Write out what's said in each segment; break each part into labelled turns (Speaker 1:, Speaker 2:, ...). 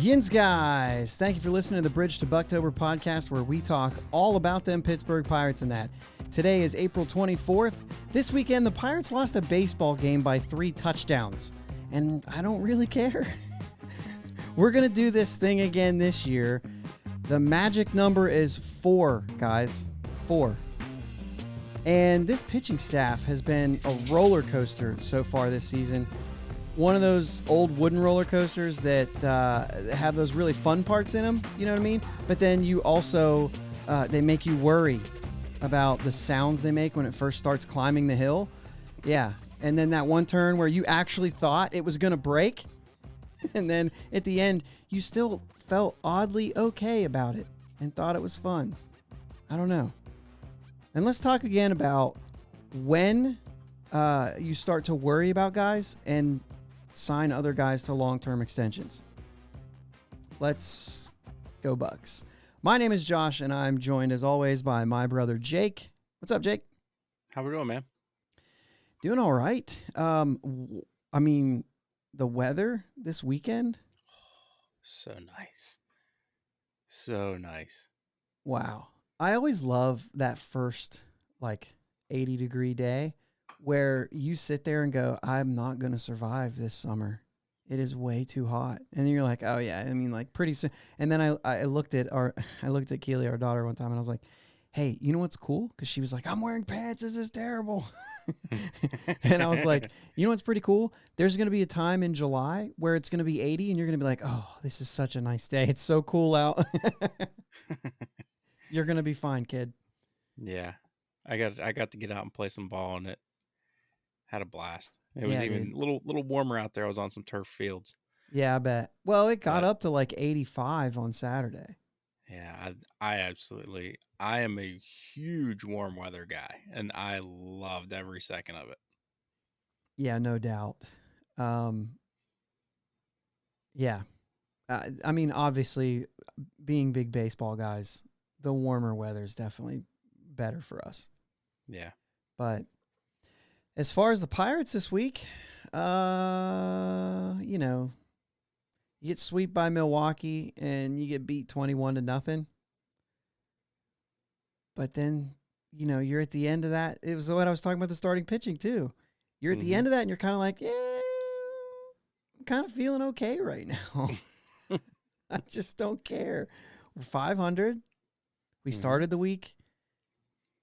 Speaker 1: Yins guys, thank you for listening to the Bridge to Buctober podcast, where we talk all about them Pittsburgh Pirates and that. Today is April 24th. This weekend, the Pirates lost a baseball game by 3 touchdowns, and I don't really care. We're going to do this thing again this year. The magic number is 4, guys. 4. And this pitching staff has been a roller coaster so far this season. One of those old wooden roller coasters that have those really fun parts in them, you know what I mean? But then you also, they make you worry about the sounds they make when it first starts climbing the hill. Yeah. And then that one turn where you actually thought it was going to break. And then at the end, you still felt oddly okay about it and thought it was fun. I don't know. And let's talk again about when you start to worry about guys and sign other guys to long-term extensions. Let's go Bucks. My name is Josh, and I'm joined as always by my brother Jake. What's up, Jake?
Speaker 2: How we doing, man?
Speaker 1: Doing all right. I mean, the weather this weekend.
Speaker 2: So nice. So nice.
Speaker 1: Wow. I always love that first, 80-degree day where you sit there and go, I'm not going to survive this summer. It is way too hot. And then you're like, oh yeah, I mean, pretty soon. And then I looked at Keely, our daughter, one time, and I was like, hey, you know what's cool? Because she was like, I'm wearing pants. This is terrible. And I was like, you know what's pretty cool? There's going to be a time in July where it's going to be 80 and you're going to be like, oh, this is such a nice day. It's so cool out. You're going to be fine, kid.
Speaker 2: Yeah. I got to get out and play some ball, and it had a blast. It was even a little warmer out there. I was on some turf fields.
Speaker 1: Yeah, I bet. Well, it got up to 85 on Saturday.
Speaker 2: Yeah, I am a huge warm weather guy, and I loved every second of it.
Speaker 1: Yeah, no doubt. Yeah. I mean, obviously, being big baseball guys, the warmer weather is definitely better for us.
Speaker 2: Yeah.
Speaker 1: But as far as the Pirates this week, you get swept by Milwaukee and you get beat 21-0. But then, you're at the end of that. It was what I was talking about, the starting pitching too. You're at the end of that and you're kind of like, yeah, I'm kind of feeling okay right now. I just don't care. We're 500. We started the week.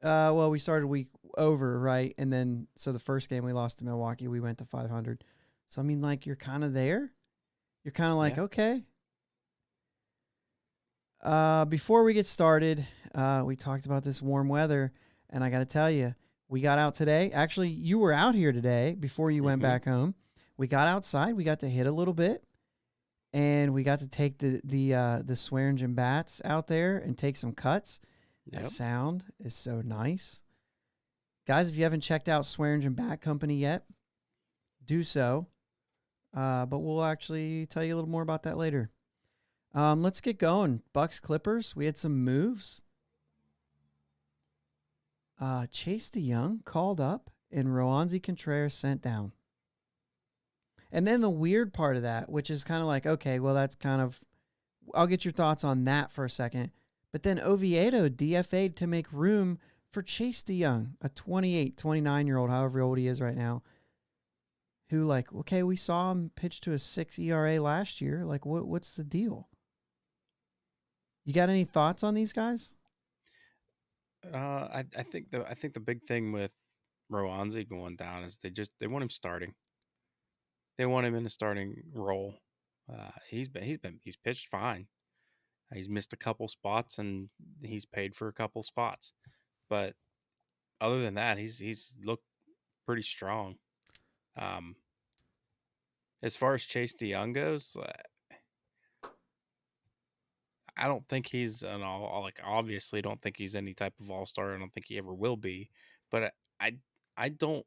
Speaker 1: We started a week over, right? And then, so the first game we lost to Milwaukee, we went to 500. So, I mean, you're kind of there. You're kind of like, okay. Before we get started, we talked about this warm weather, and I got to tell you, we got out today. Actually, you were out here today before you went back home. We got outside. We got to hit a little bit, and we got to take the Swearingen bats out there and take some cuts. That sound is so nice. Guys, if you haven't checked out Swearingen Bat Company yet, do so. But we'll actually tell you a little more about that later. Let's get going. Bucks Clippers. We had some moves. Chase DeYoung called up and Roansy Contreras sent down. And then the weird part of that, which is kind of like, okay, well, that's kind of, I'll get your thoughts on that for a second. But then Oviedo DFA'd to make room for Chase DeYoung, a 29-year-old, however old he is right now, who, okay, we saw him pitch to a 6 ERA last year. What's the deal? You got any thoughts on these guys?
Speaker 2: I think the big thing with Roansy going down is they want him starting. They want him in a starting role. He's pitched fine. He's missed a couple spots and he's paid for a couple spots, but other than that, he's looked pretty strong. As far as Chase DeYoung goes, I don't think he's an obviously don't think he's any type of all-star. I don't think he ever will be, but I don't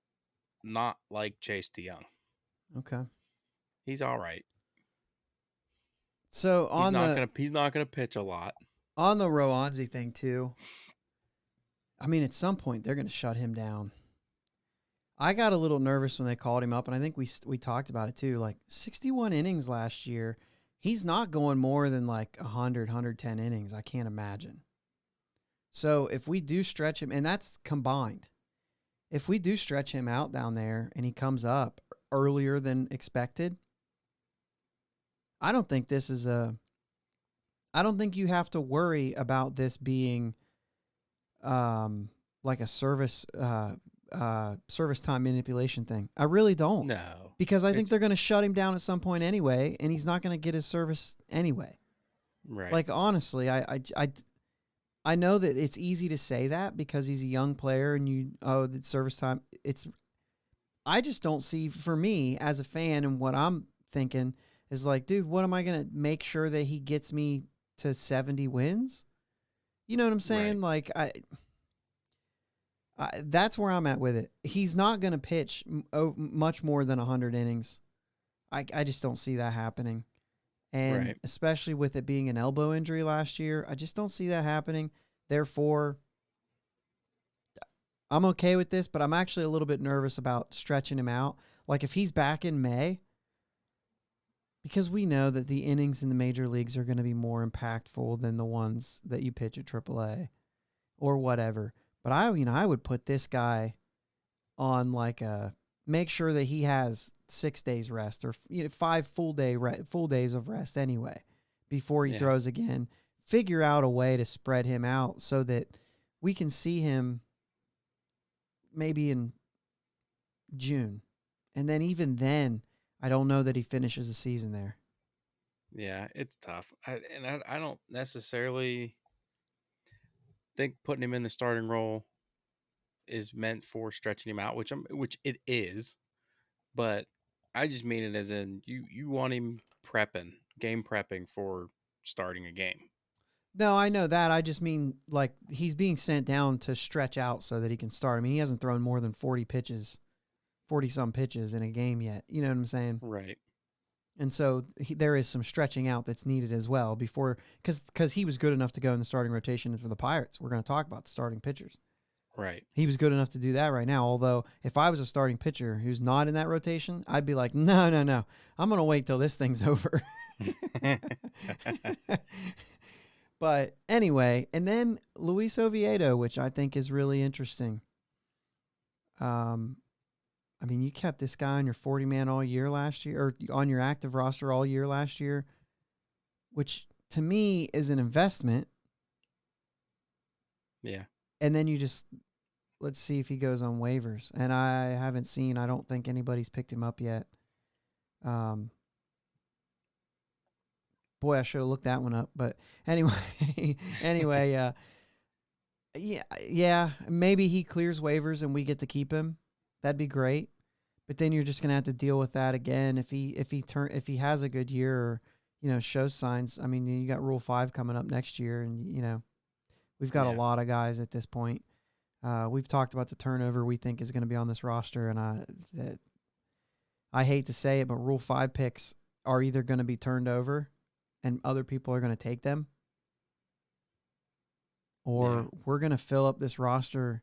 Speaker 2: not like Chase DeYoung.
Speaker 1: Okay.
Speaker 2: He's all right.
Speaker 1: So
Speaker 2: he's not gonna pitch a lot.
Speaker 1: On the Roansy thing too. I mean, at some point they're gonna shut him down. I got a little nervous when they called him up, and I think we talked about it too. 61 innings last year. he's not going more than like 100, 110 innings. I can't imagine. So if we do stretch him, and that's combined, if we do stretch him out down there and he comes up earlier than expected, I don't think I don't think you have to worry about this being like a service time manipulation thing. I really don't.
Speaker 2: No.
Speaker 1: Because I think they're going to shut him down at some point anyway, and he's not going to get his service anyway.
Speaker 2: Right.
Speaker 1: Like, honestly, I know that it's easy to say that because he's a young player and the service time. I just don't see, for me as a fan, and what I'm thinking is like, dude, what am I going to make sure that he gets me to 70 wins? You know what I'm saying?
Speaker 2: Right.
Speaker 1: Like, that's where I'm at with it. He's not going to pitch much more than 100 innings. I just don't see that happening. And especially with it being an elbow injury last year, I just don't see that happening. Therefore, I'm okay with this, but I'm actually a little bit nervous about stretching him out. Like if he's back in May, because we know that the innings in the major leagues are going to be more impactful than the ones that you pitch at AAA or whatever. But I would put this guy on like make sure that he has 6 days rest or 5 full days of rest anyway before he throws again. Figure out a way to spread him out so that we can see him maybe in June. And then even then, I don't know that he finishes the season there.
Speaker 2: Yeah, it's tough. I don't necessarily think putting him in the starting role is meant for stretching him out, which it is. But I just mean it as in you want him game prepping for starting a game.
Speaker 1: No, I know that. I just mean like he's being sent down to stretch out so that he can start. I mean, he hasn't thrown more than 40-some pitches in a game yet. You know what I'm saying?
Speaker 2: Right.
Speaker 1: And so there is some stretching out that's needed as well before, because he was good enough to go in the starting rotation for the Pirates. We're going to talk about the starting pitchers.
Speaker 2: Right.
Speaker 1: He was good enough to do that right now. Although if I was a starting pitcher who's not in that rotation, I'd be like, no. I'm going to wait till this thing's over. But anyway, and then Luis Oviedo, which I think is really interesting. I mean, you kept this guy on your 40-man all year last year, or on your active roster all year last year, which to me is an investment.
Speaker 2: Yeah.
Speaker 1: And then let's see if he goes on waivers. And I don't think anybody's picked him up yet. Boy, I should have looked that one up. But anyway, yeah, maybe he clears waivers and we get to keep him. That'd be great. But then you're just gonna have to deal with that again if he has a good year or shows signs. I mean, you got Rule 5 coming up next year, and we've got a lot of guys at this point. We've talked about the turnover we think is going to be on this roster, and I hate to say it, but Rule 5 picks are either going to be turned over and other people are going to take them, or we're going to fill up this roster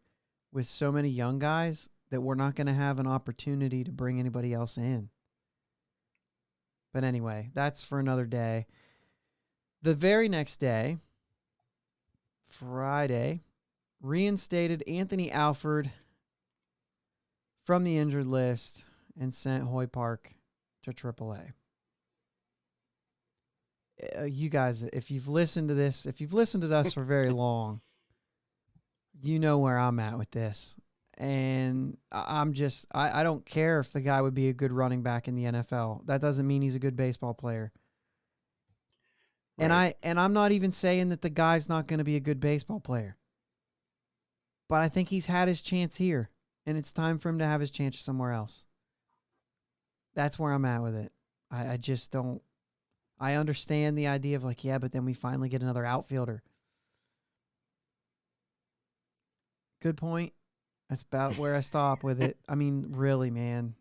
Speaker 1: with so many young guys that we're not going to have an opportunity to bring anybody else in. But anyway, that's for another day. The very next day, Friday, reinstated Anthony Alford from the injured list and sent Hoy Park to AAA. You guys, if you've listened to us for very long, you know where I'm at with this. And I don't care if the guy would be a good running back in the NFL. That doesn't mean he's a good baseball player. Right. And I'm not even saying that the guy's not going to be a good baseball player. But I think he's had his chance here, and it's time for him to have his chance somewhere else. That's where I'm at with it. I just don't. I understand the idea of like, yeah, but then we finally get another outfielder. Good point. That's about where I stop with it. I mean, really, man.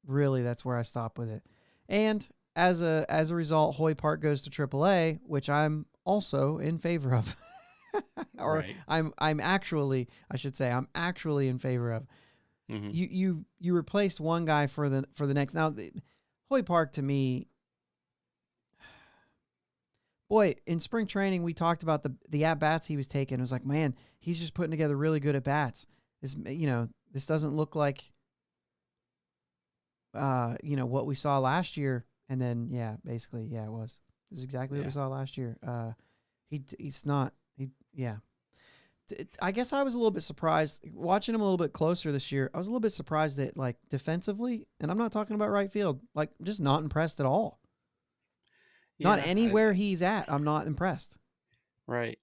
Speaker 1: Really, that's where I stop with it. And as a result, Hoy Park goes to AAA, which I'm also in favor of. Or right. I'm actually in favor of. Mm-hmm. You replaced one guy for the next. Now, Hoy Park to me, Boy, in spring training, we talked about the at-bats he was taking. It was like, man, he's just putting together really good at-bats. This doesn't look like, what we saw last year. And then, basically, it was. It was exactly what we saw last year. He's not. I guess I was a little bit surprised watching him a little bit closer this year. I was a little bit surprised that, like, defensively, and I'm not talking about right field, like, just not impressed at all. Not anywhere he's at, I'm not impressed.
Speaker 2: Right.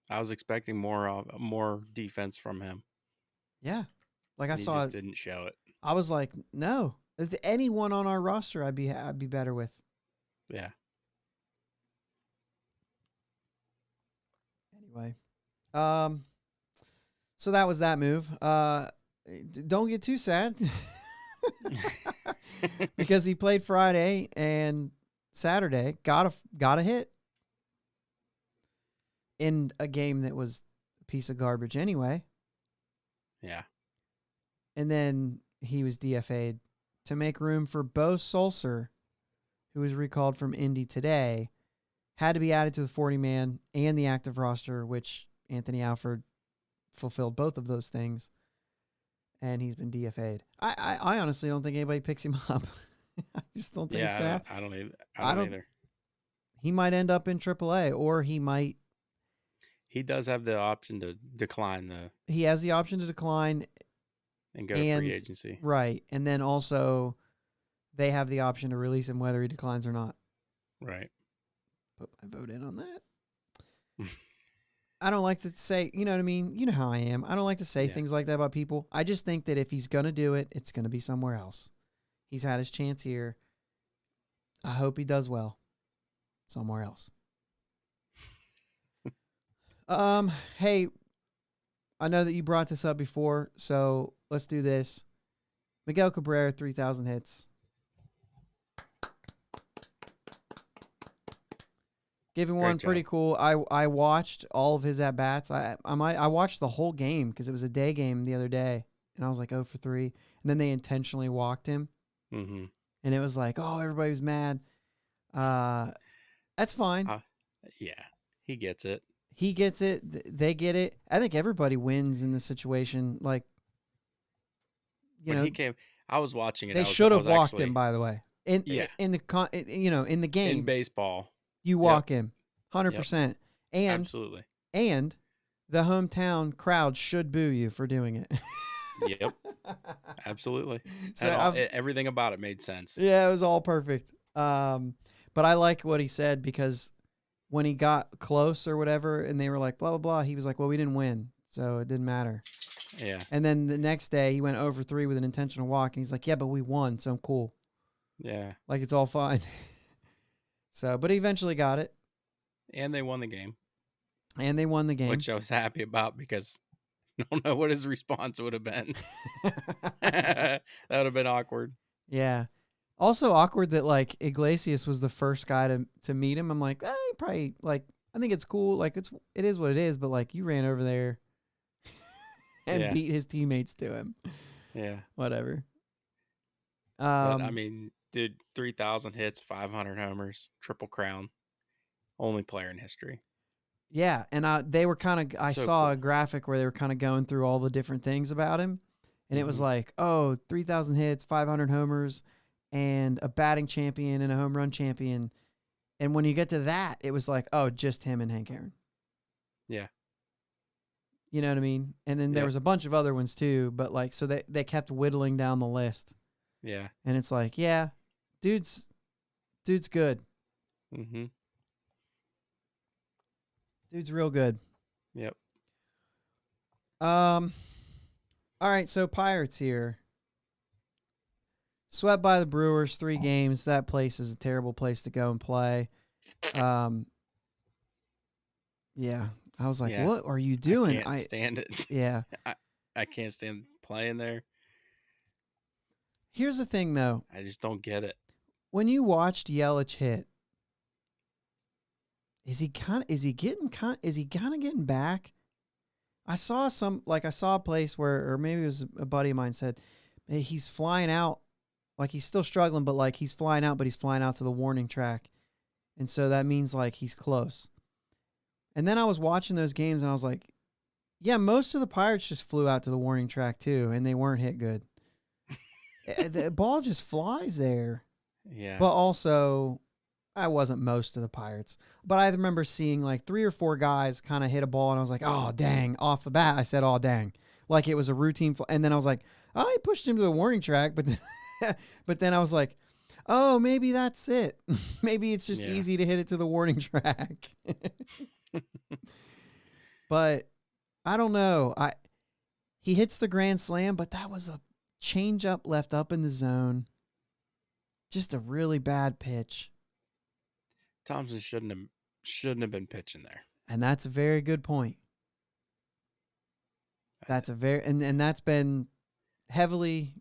Speaker 2: I was expecting more defense from him.
Speaker 1: Yeah. Like
Speaker 2: he just didn't show it.
Speaker 1: I was like, no. If anyone on our roster I'd be better with.
Speaker 2: Yeah.
Speaker 1: Anyway. So that was that move. Don't get too sad. Because he played Friday and Saturday, got a hit in a game that was a piece of garbage anyway.
Speaker 2: Yeah.
Speaker 1: And then he was DFA'd to make room for Bo Sulser, who was recalled from Indy today, had to be added to the 40-man and the active roster, which Anthony Alford fulfilled both of those things, and he's been DFA'd. I honestly don't think anybody picks him up. I just don't think it's going to happen.
Speaker 2: I don't either.
Speaker 1: He might end up in AAA, or he might.
Speaker 2: He does have the option to decline
Speaker 1: He has the option to decline
Speaker 2: and go to free agency.
Speaker 1: Right. And then also they have the option to release him whether he declines or not.
Speaker 2: Right.
Speaker 1: Put my vote in on that. I don't like to say, you know what I mean? You know how I am. I don't like to say things like that about people. I just think that if he's going to do it, it's going to be somewhere else. He's had his chance here. I hope he does well somewhere else. Hey, I know that you brought this up before, so let's do this. Miguel Cabrera, 3,000 hits. Giving one pretty cool. I watched all of his at bats. I watched the whole game because it was a day game the other day, and I was like 0 for 3. And then they intentionally walked him, and it was like, oh, everybody was mad. That's fine.
Speaker 2: Yeah, he gets it.
Speaker 1: He gets it. They get it. I think everybody wins in this situation. Like,
Speaker 2: when he came, I was watching it.
Speaker 1: They should have walked him, by the way. In the game,
Speaker 2: in baseball,
Speaker 1: you walk him 100%. And
Speaker 2: absolutely.
Speaker 1: And the hometown crowd should boo you for doing it.
Speaker 2: Yep, absolutely.
Speaker 1: So
Speaker 2: everything about it made sense.
Speaker 1: Yeah, it was all perfect. But I like what he said because when he got close or whatever, and they were like, blah, blah, blah, he was like, well, we didn't win, so it didn't matter.
Speaker 2: Yeah.
Speaker 1: And then the next day, he went 0 for 3 with an intentional walk, and he's like, yeah, but we won, so I'm cool.
Speaker 2: Yeah.
Speaker 1: Like, it's all fine. So, but he eventually got it.
Speaker 2: And they won the game.
Speaker 1: Which
Speaker 2: I was happy about because I don't know what his response would have been. That would have been awkward.
Speaker 1: Yeah. Also awkward that, like, Iglesias was the first guy to meet him. I'm like, probably, like, I think it's cool. Like, it is what it is, but, like, you ran over there and beat his teammates to him.
Speaker 2: Yeah.
Speaker 1: Whatever.
Speaker 2: But, I mean, dude, 3,000 hits, 500 homers, triple crown. Only player in history.
Speaker 1: Yeah, and they were kind of, I saw a graphic where they were kind of going through all the different things about him, and it was like, 3,000 hits, 500 homers, and a batting champion and a home run champion. And when you get to that, it was like, just him and Hank Aaron. Yeah. You know what I mean? And then there was a bunch of other ones too, but like, so they kept whittling down the list.
Speaker 2: Yeah.
Speaker 1: And it's like, yeah, dude's good.
Speaker 2: Mm-hmm.
Speaker 1: Dude's real good.
Speaker 2: Yep.
Speaker 1: All right, so Pirates here. Swept by the Brewers, 3 games. That place is a terrible place to go and play. Yeah. I was like, what are you doing?
Speaker 2: I can't stand it.
Speaker 1: Yeah.
Speaker 2: I can't stand playing there.
Speaker 1: Here's the thing, though.
Speaker 2: I just don't get it.
Speaker 1: When you watched Yelich hit, is he kind of getting back? I saw a place where, or maybe it was a buddy of mine said, hey, he's flying out. Like, he's still struggling, but like he's flying out to the warning track. And so that means like he's close. And then I was watching those games and I was like, yeah, most of the Pirates just flew out to the warning track too, and they weren't hit good. The ball just flies there.
Speaker 2: Yeah.
Speaker 1: But also, I wasn't most of the Pirates. But I remember seeing like 3 or 4 guys kind of hit a ball, and I was like, oh, dang. Off the bat, I said, oh, dang. Like it was a routine. And then I was like, oh, he pushed him to the warning track. But then I was like, oh, maybe that's it. Maybe it's just easy to hit it to the warning track. But I don't know. He hits the grand slam, but that was a changeup left up in the zone. Just a really bad pitch.
Speaker 2: Thompson shouldn't have been pitching there.
Speaker 1: And that's a very good point. That's a very and that's been heavily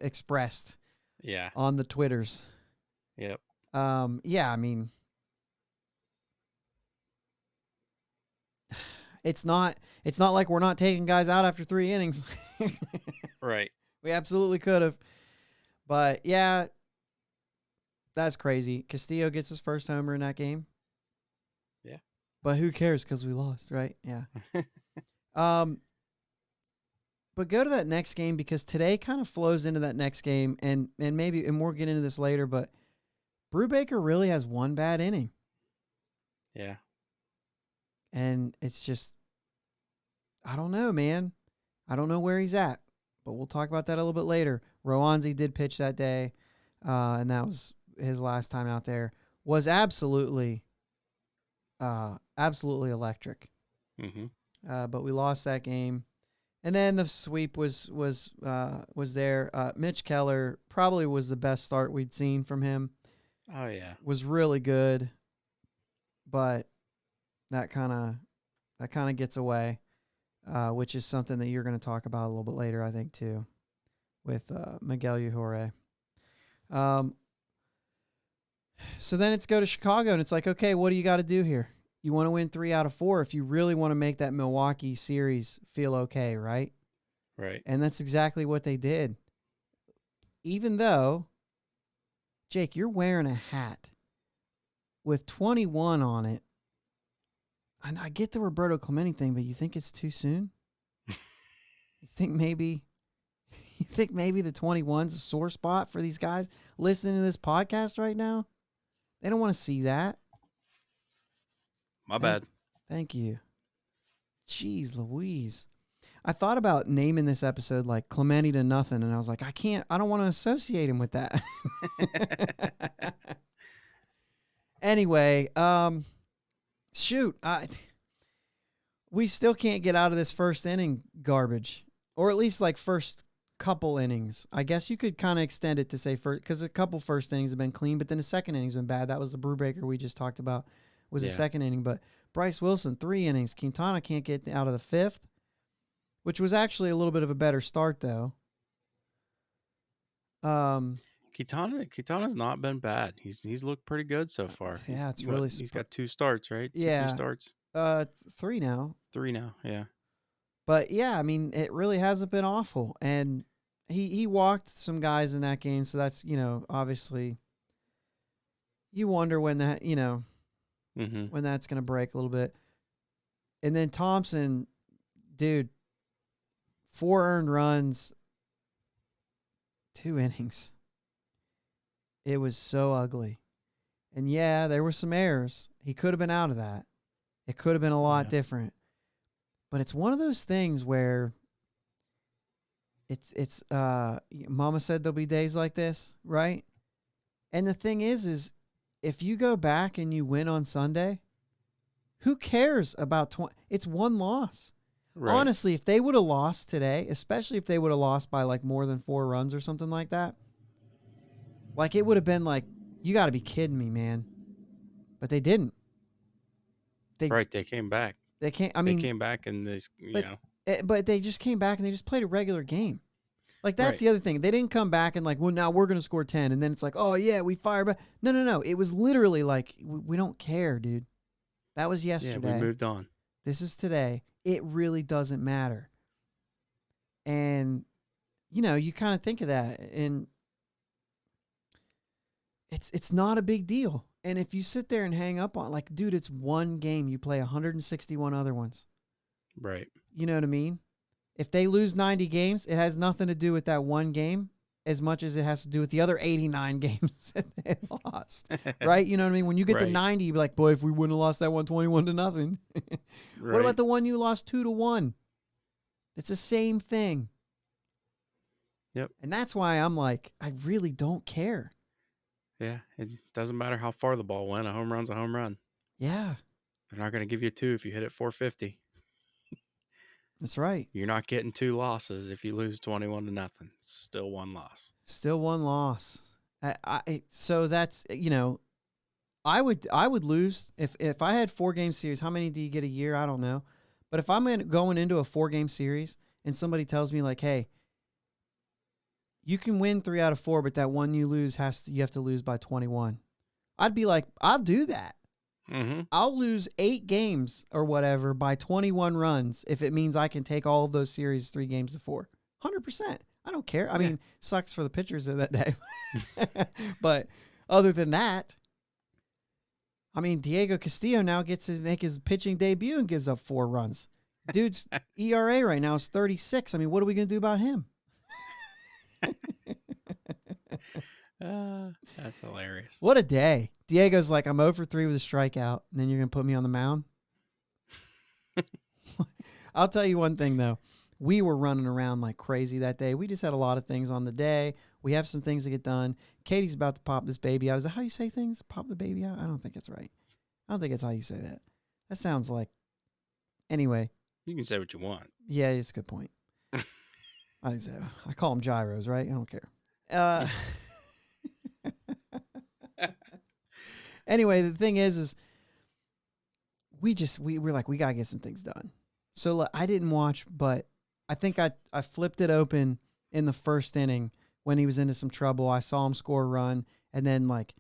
Speaker 1: expressed.
Speaker 2: Yeah.
Speaker 1: On the Twitters.
Speaker 2: Yep.
Speaker 1: Yeah, I mean, it's not like we're not taking guys out after 3 innings.
Speaker 2: Right.
Speaker 1: We absolutely could have. But yeah, that's crazy. Castillo gets his first homer in that game.
Speaker 2: Yeah.
Speaker 1: But who cares because we lost, right? Yeah. But go to that next game because today kind of flows into that next game, and we'll get into this later, but Brubaker really has one bad inning.
Speaker 2: Yeah.
Speaker 1: And it's just, I don't know, man. I don't know where he's at, but we'll talk about that a little bit later. Roanzi did pitch that day, and that was his last time out there. Was absolutely electric.
Speaker 2: Mm-hmm.
Speaker 1: But we lost that game. And then the sweep was there. Mitch Keller probably was the best start we'd seen from him.
Speaker 2: Oh yeah,
Speaker 1: was really good, but that kind of gets away, which is something that you're going to talk about a little bit later, I think, too, with Miguel Yajure. So then it's go to Chicago, and it's like, okay, what do you got to do here? You want to win 3 out of 4 if you really want to make that Milwaukee series feel okay, right?
Speaker 2: Right.
Speaker 1: And that's exactly what they did. Even though, Jake, you're wearing a hat with 21 on it. And I get the Roberto Clemente thing, but you think it's too soon? You think maybe the 21's a sore spot for these guys listening to this podcast right now? They don't want to see that.
Speaker 2: My bad.
Speaker 1: Thank you. Jeez Louise. I thought about naming this episode like Clemente to Nothing, and I was like, I don't want to associate him with that. Anyway, we still can't get out of this first inning garbage, or at least like first couple innings. I guess you could kind of extend it to say first, because a couple first innings have been clean, but then the second inning's been bad. That was the Brubaker we just talked about. Was the second inning, but Bryce Wilson 3 innings. Quintana can't get out of the 5th, which was actually a little bit of a better start though.
Speaker 2: Quintana's not been bad. He's looked pretty good so far.
Speaker 1: Yeah,
Speaker 2: He's got 2 starts, right?
Speaker 1: Yeah,
Speaker 2: 2 starts.
Speaker 1: 3 now.
Speaker 2: 3 now, yeah.
Speaker 1: But yeah, I mean, it really hasn't been awful, and he walked some guys in that game, so that's obviously you wonder when that when that's gonna break a little bit. And then Thompson, dude, 4 earned runs, 2 innings. It was so ugly. And yeah, there were some errors. He could have been out of that. It could have been a lot different. But it's one of those things where it's Mama said there'll be days like this, right? And the thing is if you go back and you win on Sunday, who cares about it's one loss. Right. Honestly, if they would have lost today, especially if they would have lost by like more than 4 runs or something like that, like it would have been like, you got to be kidding me, man. But they didn't.
Speaker 2: They came back.
Speaker 1: They came
Speaker 2: back and
Speaker 1: but they just came back and they just played a regular game. Like that's the other thing. They didn't come back and like, well, now we're going to score 10. And then it's like, oh yeah, we fire back. No. It was literally like, we don't care, dude. That was yesterday.
Speaker 2: Yeah, we moved on.
Speaker 1: This is today. It really doesn't matter. And, you kind of think of that. And It's not a big deal. And if you sit there and hang up on, like, dude, it's one game. You play 161 other ones.
Speaker 2: Right.
Speaker 1: You know what I mean? If they lose 90 games, it has nothing to do with that one game as much as it has to do with the other 89 games that they lost. Right? You know what I mean? When you get to 90, you be like, boy, if we wouldn't have lost that one 21-0. What about the one you lost 2-1? It's the same thing.
Speaker 2: Yep.
Speaker 1: And that's why I'm like, I really don't care.
Speaker 2: Yeah. It doesn't matter how far the ball went. A home run's a home run.
Speaker 1: Yeah.
Speaker 2: They're not going to give you 2 if you hit it 450.
Speaker 1: That's right.
Speaker 2: You're not getting 2 losses if you lose 21-0. Still 1 loss.
Speaker 1: Still 1 loss. So that's, I would lose if I had 4-game series. How many do you get a year? I don't know. But if I'm going into a 4-game series and somebody tells me like, hey, you can win 3 out of 4, but that one you lose you have to lose by 21. I'd be like, I'll do that.
Speaker 2: Mm-hmm.
Speaker 1: I'll lose 8 games or whatever by 21 runs if it means I can take all of those series 3 games to 4. 100%. I don't care. I mean, sucks for the pitchers of that day. But other than that, I mean, Diego Castillo now gets to make his pitching debut and gives up 4 runs. Dude's ERA right now is 36. I mean, what are we going to do about him?
Speaker 2: That's hilarious.
Speaker 1: What a day. Diego's like, I'm 0 for 3 with a strikeout, and then you're going to put me on the mound? I'll tell you one thing, though. We were running around like crazy that day. We just had a lot of things on the day. We have some things to get done. Katie's about to pop this baby out. Is that how you say things? Pop the baby out? I don't think it's right. I don't think it's how you say that. That sounds like... Anyway.
Speaker 2: You can say what you want.
Speaker 1: Yeah, it's a good point. I call them gyros, right? I don't care. Anyway, the thing is we're like, we got to get some things done. So I didn't watch, but I think I flipped it open in the first inning when he was into some trouble. I saw him score a run, and then like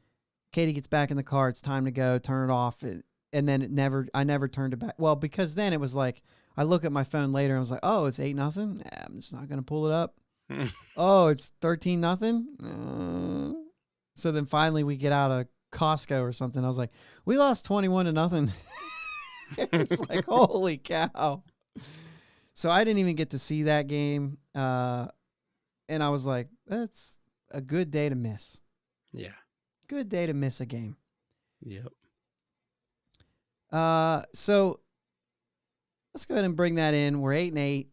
Speaker 1: Katie gets back in the car. It's time to go. Turn it off. And then I never turned it back. Well, because then it was like, I look at my phone later and I was like, oh, it's 8-0. Nah, I'm just not going to pull it up. Oh, it's 13-0. So then finally we get out of Costco or something. I was like, we lost 21-0. It's like, holy cow. So I didn't even get to see that game. And I was like, that's a good day to miss.
Speaker 2: Yeah.
Speaker 1: Good day to miss a game.
Speaker 2: Yep.
Speaker 1: So let's go ahead and bring that in. We're 8-8.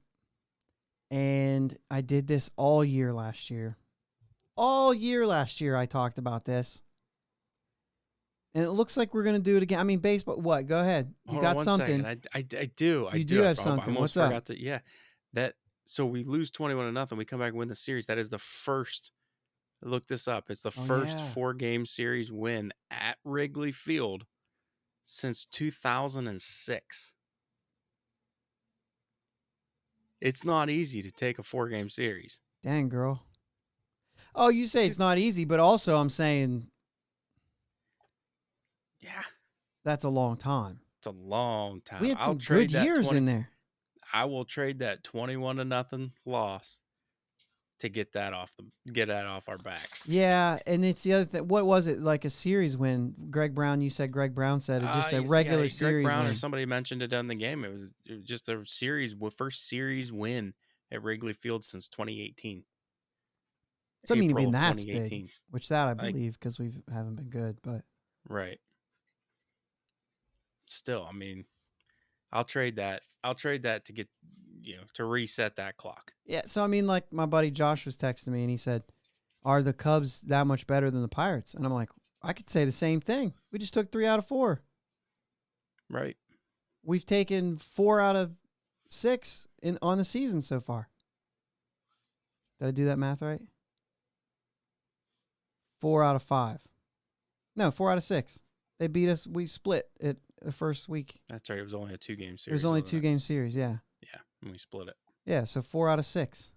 Speaker 1: And I did this all year last year. All year last year I talked about this. And it looks like we're going to do it again. I mean, baseball, what? Go ahead. You got something.
Speaker 2: I do.
Speaker 1: You do have something.
Speaker 2: I almost
Speaker 1: What's
Speaker 2: forgot
Speaker 1: up?
Speaker 2: to, yeah. So we lose 21-0. We come back and win the series. That is the first, look this up. It's the first 4-game series win at Wrigley Field since 2006. It's not easy to take a 4-game series.
Speaker 1: Dang, girl. Oh, you say it's not easy, but also I'm saying,
Speaker 2: yeah,
Speaker 1: that's a long time.
Speaker 2: It's a long time.
Speaker 1: We had some good years in there.
Speaker 2: I will trade that 21-0 loss to get that off our backs.
Speaker 1: Yeah, and it's the other thing. What was it, like a series win? Greg Brown, you said Greg Brown said it, just a regular series
Speaker 2: Greg Brown
Speaker 1: win.
Speaker 2: Or somebody mentioned it in the game. It was just a first series win at Wrigley Field since 2018.
Speaker 1: So I mean, even that's big, which that I believe because we haven't been good, but
Speaker 2: right. Still, I mean, I'll trade that. I'll trade that to get, to reset that clock.
Speaker 1: Yeah. So I mean, like my buddy Josh was texting me and he said, "Are the Cubs that much better than the Pirates?" And I'm like, I could say the same thing. We just took 3 out of 4.
Speaker 2: Right.
Speaker 1: We've taken 4 out of 6 on the season so far. Did I do that math right? 4 out of 5. No, 4 out of 6. They beat us. We split it the first week.
Speaker 2: That's right. It was only a 2-game series.
Speaker 1: It was only a 2-game series, yeah.
Speaker 2: Yeah, and we split it.
Speaker 1: Yeah, so 4 out of 6.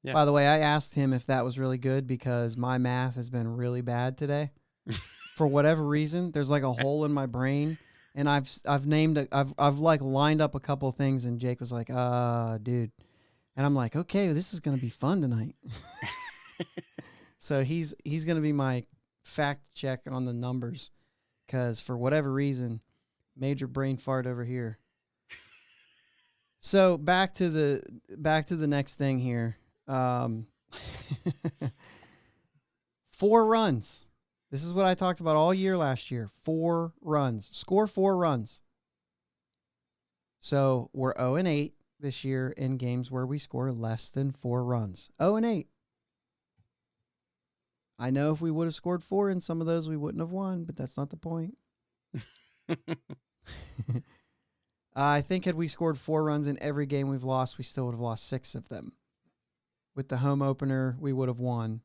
Speaker 2: Yeah.
Speaker 1: By the way, I asked him if that was really good because my math has been really bad today. For whatever reason, there's like a hole in my brain, and I've like lined up a couple of things, and Jake was like, dude. And I'm like, okay, this is going to be fun tonight. So he's going to be my fact check on the numbers because for whatever reason, major brain fart over here. So back to the next thing here. 4 runs. This is what I talked about all year last year. 4 runs. Score 4 runs. So we're 0-8 this year in games where we score less than 4 runs. 0-8. I know if we would have scored 4 in some of those, we wouldn't have won, but that's not the point. I think had we scored 4 runs in every game we've lost, we still would have lost 6 of them. With the home opener, we would have won.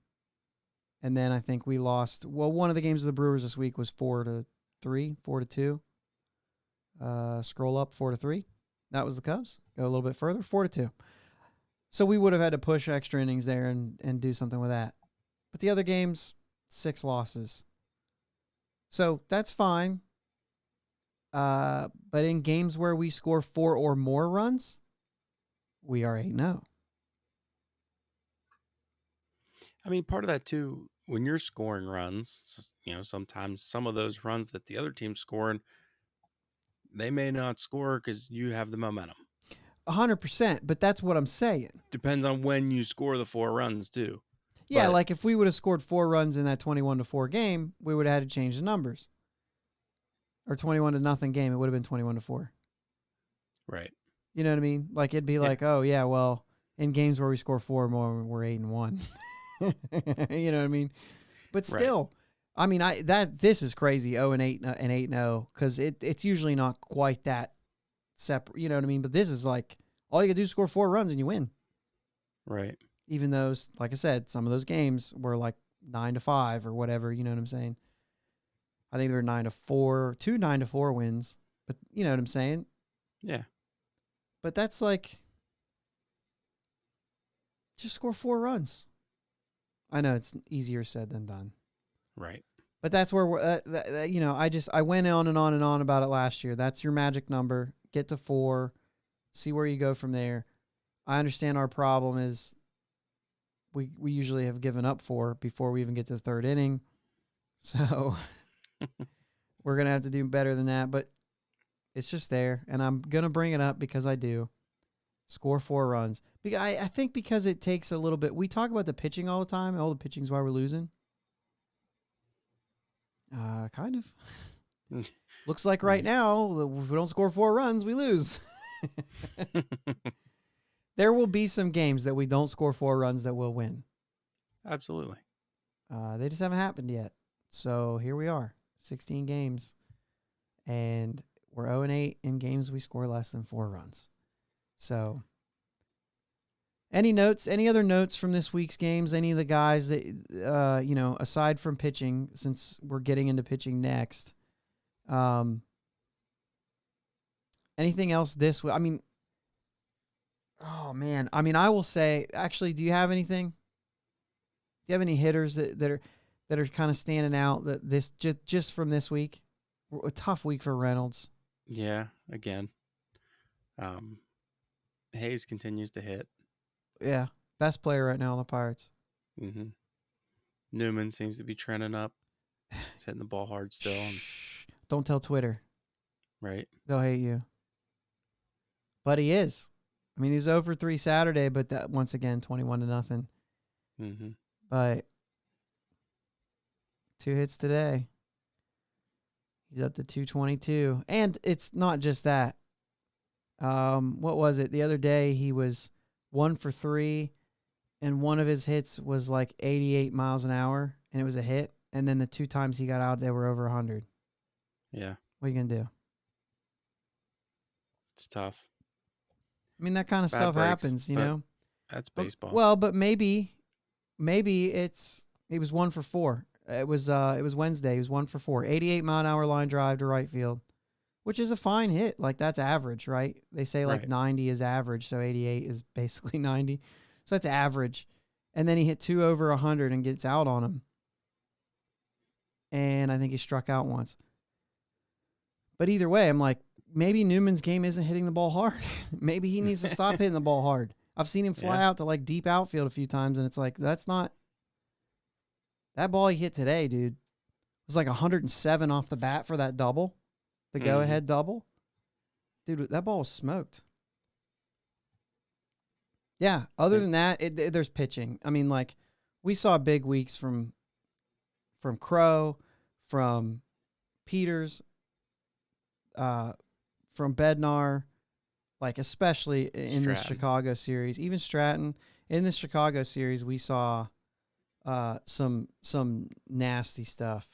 Speaker 1: And then I think we lost. Well, one of the games of the Brewers this week was 4-3, 4-2. Scroll up 4-3. That was the Cubs. Go a little bit further, 4-2. So we would have had to push extra innings there and do something with that. But the other games, 6 losses. So that's fine. But in games where we score 4 or more runs, we are 8-0.
Speaker 2: I mean, part of that too, when you're scoring runs, sometimes some of those runs that the other team's scoring, they may not score because you have the momentum.
Speaker 1: 100%, but that's what I'm saying.
Speaker 2: Depends on when you score the 4 runs too.
Speaker 1: Yeah, like if we would have scored 4 runs in that 21-4 game, we would have had to change the numbers. Or 21-0 game, it would have been 21-4.
Speaker 2: Right.
Speaker 1: You know what I mean? Like it'd be like, oh yeah, well, in games where we score 4 or more, we're 8-1. You know what I mean? But still, right. I mean, this is crazy. 0-8 and 8-0 because it's usually not quite that separate. You know what I mean? But this is like all you gotta do is score 4 runs and you win.
Speaker 2: Right.
Speaker 1: Even those, like I said, some of those games were like 9-5 or whatever. You know what I'm saying? I think they were 9-4, 2 9-4 wins. But you know what I'm saying?
Speaker 2: Yeah.
Speaker 1: But that's like just score 4 runs. I know it's easier said than done.
Speaker 2: Right.
Speaker 1: But that's where we're, I went on and on and on about it last year. That's your magic number. Get to 4. See where you go from there. I understand our problem is we usually have given up 4 before we even get to the 3rd inning. So we're going to have to do better than that. But it's just there. And I'm going to bring it up because I do. Score 4 runs. I think because it takes a little bit. We talk about the pitching all the time. All the pitching's why we're losing. Kind of. Looks like right now, if we don't score 4 runs, we lose. There will be some games that we don't score 4 runs that we'll win.
Speaker 2: Absolutely.
Speaker 1: They just haven't happened yet. So here we are, 16 games. And we're 0-8 in games we score less than 4 runs. So, any other notes from this week's games? Any of the guys that, aside from pitching, since we're getting into pitching next, anything else this week? I mean, oh man. I mean, I will say, actually, do you have anything? Do you have any hitters that are kind of standing out that this just from this week? A tough week for Reynolds.
Speaker 2: Yeah, again. Hayes continues to hit.
Speaker 1: Yeah, best player right now on the Pirates.
Speaker 2: Mm-hmm. Newman seems to be trending up. He's hitting the ball hard still.
Speaker 1: Don't tell Twitter.
Speaker 2: Right.
Speaker 1: They'll hate you. But he is. I mean, he's over 3 Saturday, but that once again, 21-0.
Speaker 2: Mm-hmm.
Speaker 1: But 2 hits today. He's up to 222. And it's not just that. What was it? The other day he was 1 for 3, and one of his hits was like 88 miles an hour, and it was a hit. And then the 2 times he got out, they were over 100.
Speaker 2: Yeah.
Speaker 1: What are you gonna do?
Speaker 2: It's tough.
Speaker 1: I mean, that kind of stuff happens, you know.
Speaker 2: That's baseball.
Speaker 1: Well, but maybe he was 1 for 4. It was Wednesday. He was 1 for 4. 88-mile-an-hour line drive to right field, which is a fine hit. Like, that's average, right? They say, like, 90 is average, so 88 is basically 90. So that's average. And then he hit 2 over 100 and gets out on him. And I think he struck out once. But either way, I'm like, maybe Newman's game isn't hitting the ball hard. Maybe he needs to stop hitting the ball hard. I've seen him fly out to, like, deep outfield a few times, and it's like, that's not... That ball he hit today, dude, was like 107 off the bat for that double, the go-ahead double. Dude, that ball was smoked. Yeah, other than that, there's pitching. I mean, like, we saw big weeks from Crow, from Peters, from Bednar, like, especially in this Chicago series. Even Stratton. In this Chicago series, we saw some nasty stuff.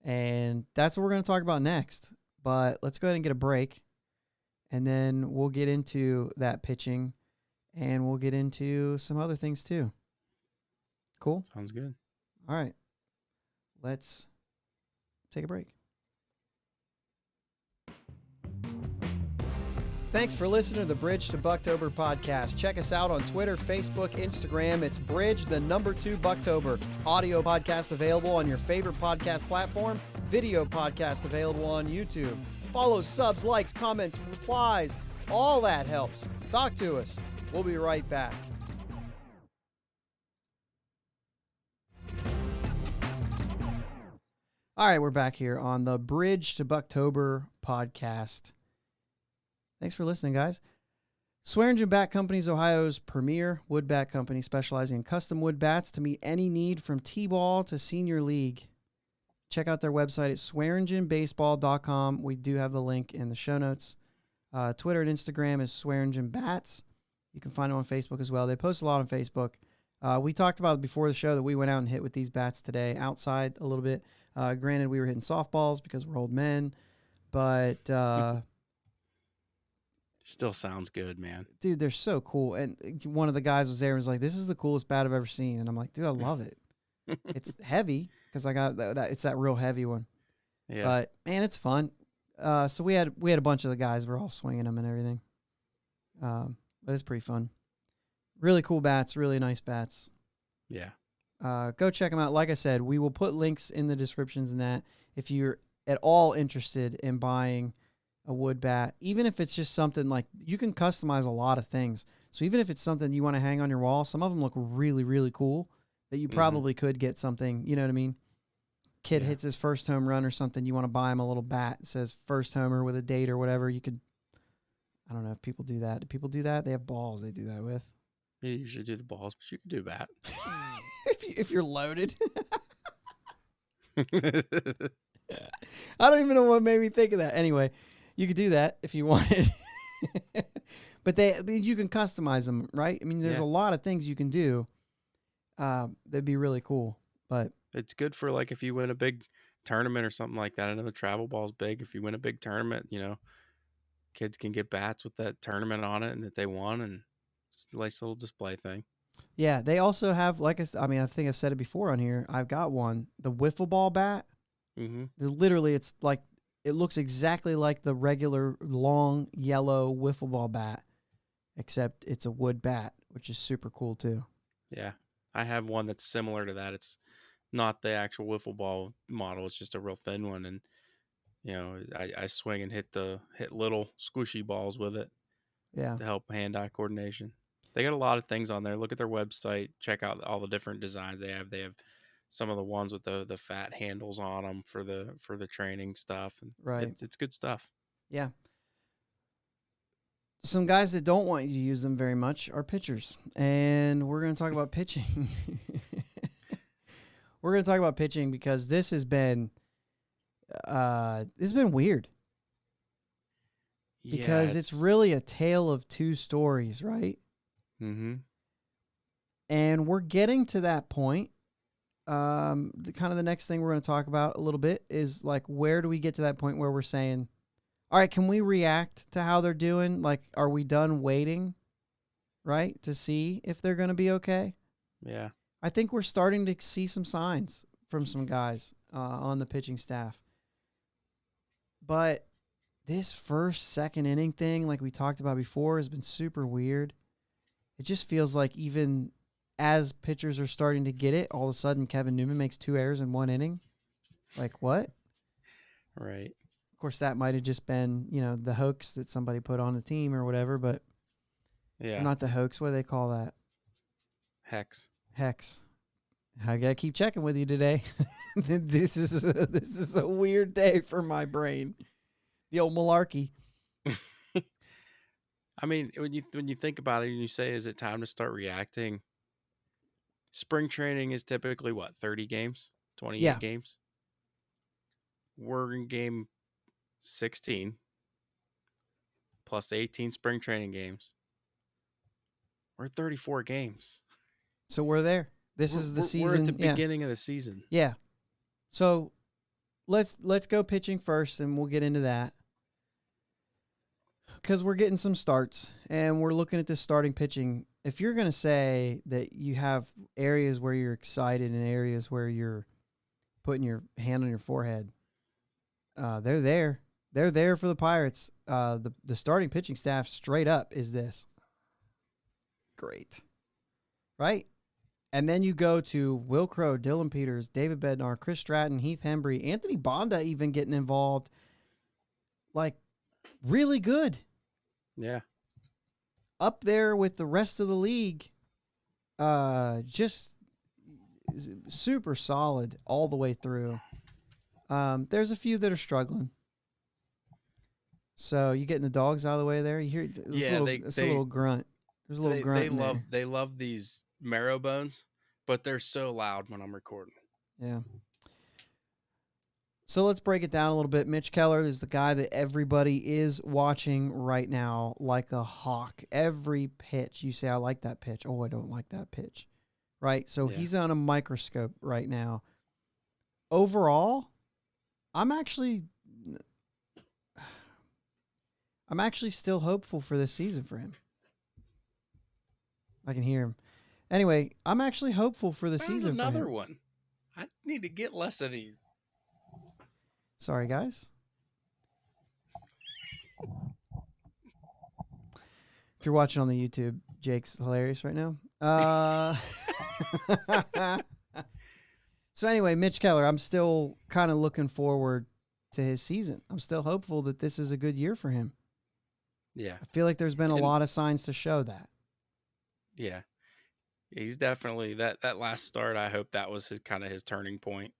Speaker 1: And that's what we're going to talk about next. But let's go ahead and get a break. And then we'll get into that pitching. And we'll get into some other things too. Cool?
Speaker 2: Sounds good.
Speaker 1: All right. Let's take a break. Thanks for listening to the Bridge to Buctober podcast. Check us out on Twitter, Facebook, Instagram. It's Bridge, the number 2 Buctober. Audio podcast available on your favorite podcast platform. Video podcast available on YouTube. Follow, subs, likes, comments, replies. All that helps. Talk to us. We'll be right back. All right, we're back here on the Bridge to Buctober podcast. Thanks for listening, guys. Swearingen Bat Company is Ohio's premier wood bat company specializing in custom wood bats to meet any need from T-ball to senior league. Check out their website at swearingenbaseball.com. We do have the link in the show notes. Twitter and Instagram is Swearingen Bats. You can find them on Facebook as well. They post a lot on Facebook. We talked about before the show that we went out and hit with these bats today outside a little bit. Granted, we were hitting softballs because we're old men, but
Speaker 2: still sounds good, man.
Speaker 1: Dude, they're so cool. And one of the guys was there and was like, "This is the coolest bat I've ever seen." And I'm like, "Dude, I love it." It's heavy because I got that. It's that real heavy one. Yeah. But man, it's fun. So we had a bunch of the guys. We're all swinging them and everything. But it's pretty fun. Really cool bats. Really nice bats.
Speaker 2: Yeah.
Speaker 1: Go check them out. Like I said, we will put links in the descriptions and that if you're at all interested in buying a wood bat, even if it's just something like you can customize a lot of things. So even if it's something you want to hang on your wall, some of them look really, really cool that you probably could get something, you know what I mean? Kid hits his first home run or something. You want to buy him a little bat that says first homer with a date or whatever. You could, I don't know if people do that. Do people do that? They have balls they do that with.
Speaker 2: You usually do the balls, but you can do bat.
Speaker 1: if you're loaded. I don't even know what made me think of that. Anyway, you could do that if you wanted. But you can customize them, right? I mean, there's a lot of things you can do that'd be really cool. But
Speaker 2: it's good for like if you win a big tournament or something like that. I know the travel ball's big. If you win a big tournament, you know, kids can get bats with that tournament on it and that they won, and it's a nice little display thing.
Speaker 1: Yeah, they also have, I think I've said it before on here. I've got one, the wiffle ball bat. Literally, it's like, it looks exactly like the regular long yellow wiffle ball bat, except it's a wood bat, which is super cool too.
Speaker 2: Yeah, I have one that's similar to that. It's not the actual wiffle ball model. It's just a real thin one, and you know, I swing and hit little squishy balls with it.
Speaker 1: Yeah,
Speaker 2: to help hand-eye coordination. They got a lot of things on there. Look at their website. Check out all the different designs they have. They have some of the ones with the fat handles on them for the training stuff. And
Speaker 1: right,
Speaker 2: it's good stuff.
Speaker 1: Yeah. Some guys that don't want you to use them very much are pitchers, and we're going to talk about pitching. We're going to talk about pitching because this has been weird. Because it's really a tale of two stories, right?
Speaker 2: Mm-hmm.
Speaker 1: And we're getting to that point. The next thing we're going to talk about a little bit is like, where do we get to that point where we're saying, all right, can we react to how they're doing? Like, are we done waiting, right, to see if they're going to be okay?
Speaker 2: Yeah.
Speaker 1: I think we're starting to see some signs from some guys on the pitching staff. But this second inning thing, like we talked about before, has been super weird. It just feels like even as pitchers are starting to get it, all of a sudden Kevin Newman makes 2 errors in 1 inning. Like, what?
Speaker 2: Right.
Speaker 1: Of course, that might have just been, the hoax that somebody put on the team or whatever, but
Speaker 2: yeah,
Speaker 1: not the hoax. What do they call that?
Speaker 2: Hex.
Speaker 1: I gotta keep checking with you today. This is a weird day for my brain. The old malarkey.
Speaker 2: I mean, when you think about it and you say, is it time to start reacting? Spring training is typically what, 30 games, 28
Speaker 1: Yeah.
Speaker 2: games? We're in game 16 plus the 18 spring training games. We're 34 games.
Speaker 1: So we're there. This is the season.
Speaker 2: We're at the beginning of the season.
Speaker 1: Yeah. So let's go pitching first, and we'll get into that. Because we're getting some starts, and we're looking at this starting pitching. If you're going to say that you have areas where you're excited and areas where you're putting your hand on your forehead, they're there. They're there for the Pirates. The starting pitching staff straight up is this. Great. Right? And then you go to Will Crow, Dylan Peters, David Bednar, Chris Stratton, Heath Hembry, Anthony Bonda even getting involved. Like, really good.
Speaker 2: Yeah.
Speaker 1: Up there with the rest of the league. Just super solid all the way through. There's a few that are struggling. So you getting the dogs out of the way there? You hear a little grunt. There's a little grunt.
Speaker 2: They love these marrow bones, but they're so loud when I'm recording.
Speaker 1: Yeah. So let's break it down a little bit. Mitch Keller is the guy that everybody is watching right now like a hawk. Every pitch, you say, I like that pitch. Oh, I don't like that pitch. Right? So he's on a microscope right now. Overall, I'm actually still hopeful for this season for him. I can hear him. Anyway, I'm actually hopeful for the season for him.
Speaker 2: Another one. I need to get less of these.
Speaker 1: Sorry, guys. If you're watching on the YouTube, Jake's hilarious right now. So anyway, Mitch Keller, I'm still kind of looking forward to his season. I'm still hopeful that this is a good year for him.
Speaker 2: Yeah.
Speaker 1: I feel like there's been a lot of signs to show that.
Speaker 2: Yeah. He's definitely that last start. I hope that was his turning point.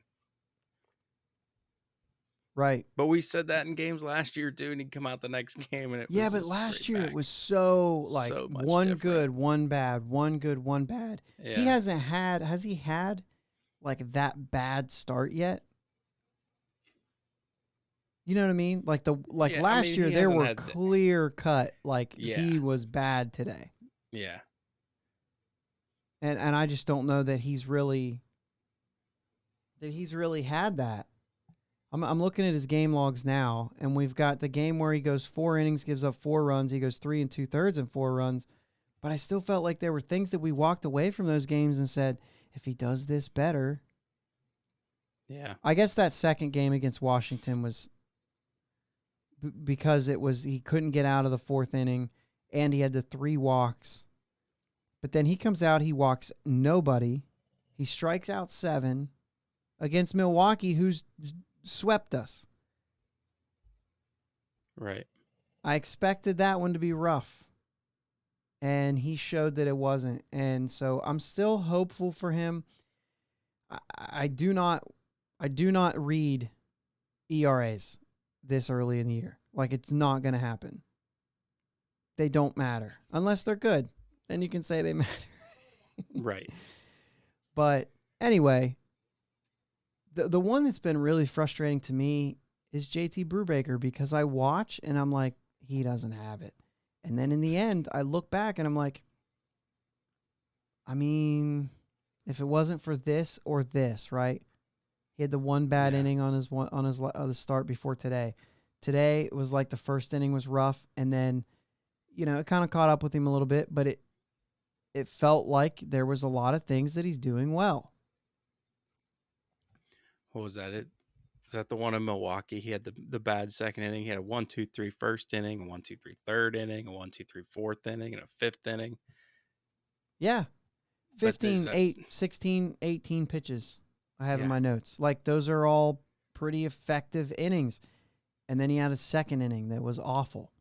Speaker 1: Right.
Speaker 2: But we said that in games last year too, and he'd come out the next game and it was
Speaker 1: but last year it was so like
Speaker 2: so much
Speaker 1: one
Speaker 2: different.
Speaker 1: good, one bad, one good, one bad.
Speaker 2: Yeah.
Speaker 1: He hasn't had, has he had like that bad start yet? You know what I mean? Like last year there were clear cut he was bad today.
Speaker 2: Yeah.
Speaker 1: And I just don't know that he's really had that. I'm looking at his game logs now, and we've got the game where he goes 4 innings, gives up 4 runs. He goes 3 2/3 and 4 runs. But I still felt like there were things that we walked away from those games and said, if he does this better.
Speaker 2: Yeah.
Speaker 1: I guess that second game against Washington was because he couldn't get out of the 4th inning, and he had the 3 walks. But then he comes out, he walks nobody. He strikes out 7 against Milwaukee, who's swept us.
Speaker 2: Right.
Speaker 1: I expected that one to be rough, and he showed that it wasn't. And so I'm still hopeful for him. I do not read ERAs this early in the year. Like, it's not going to happen. They don't matter unless they're good. Then you can say they matter.
Speaker 2: Right.
Speaker 1: But anyway, the one that's been really frustrating to me is JT Brubaker, because I watch and I'm like, he doesn't have it. And then in the end, I look back and I'm like, I mean, if it wasn't for this or this, right? He had the one bad inning on his start before today. Today it was like the first inning was rough, and then it kind of caught up with him a little bit, but it felt like there was a lot of things that he's doing well.
Speaker 2: What was that? Is that the one in Milwaukee? He had the bad second inning. He had a 1-2-3 first inning, a 1-2-3 third inning, a 1-2-3 fourth inning, and a 5th inning.
Speaker 1: Yeah. 15, 8, 16, 18 pitches I have in my notes. Like, those are all pretty effective innings. And then he had a second inning that was awful.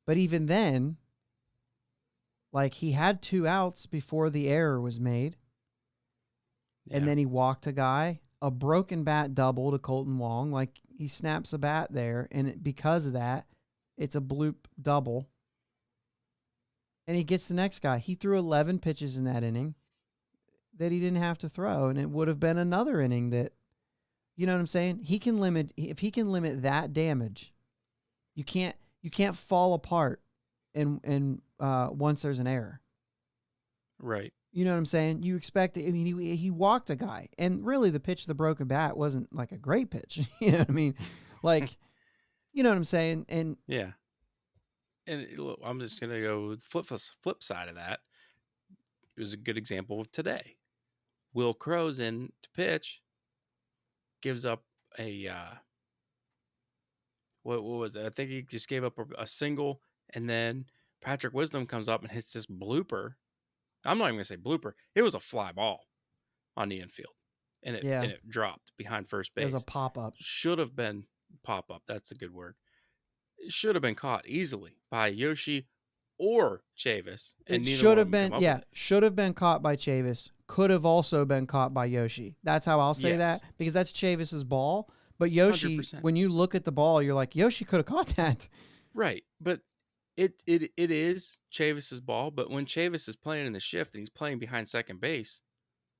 Speaker 1: But even then, like, he had 2 outs before the error was made. and
Speaker 2: Yeah.
Speaker 1: then he walked a guy, a broken bat double to Colton Wong. Like, he snaps a bat there, and because of that, it's a bloop double. And he gets the next guy. He threw 11 pitches in that inning that he didn't have to throw, and it would have been another inning that, you know what I'm saying? If he can limit that damage, you can't fall apart and once there's an error.
Speaker 2: Right.
Speaker 1: You know what I'm saying? You expect it. I mean, he walked a guy, and really the pitch of the broken bat wasn't like a great pitch. You know what I mean? Like, you know what I'm saying? And
Speaker 2: Yeah. And look, I'm just gonna go with flip side of that. It was a good example of today. Will Crow's in to pitch, gives up a what was it? I think he just gave up a single, and then Patrick Wisdom comes up and hits this blooper. I'm not even gonna say blooper. It was a fly ball on the infield, and it dropped behind first
Speaker 1: it was
Speaker 2: base.
Speaker 1: a pop-up.
Speaker 2: Should have been pop up. That's a good word. It should have been caught easily by Yoshi or Chavis. And
Speaker 1: It should have been, should have been caught by Chavis. Could have also been caught by Yoshi. That's how I'll say that, because that's Chavis's ball. But Yoshi,
Speaker 2: 100%.
Speaker 1: when you look at the ball, you're like, Yoshi could have caught that.
Speaker 2: Right. But it is Chavis's ball. But when Chavis is playing in the shift and he's playing behind second base,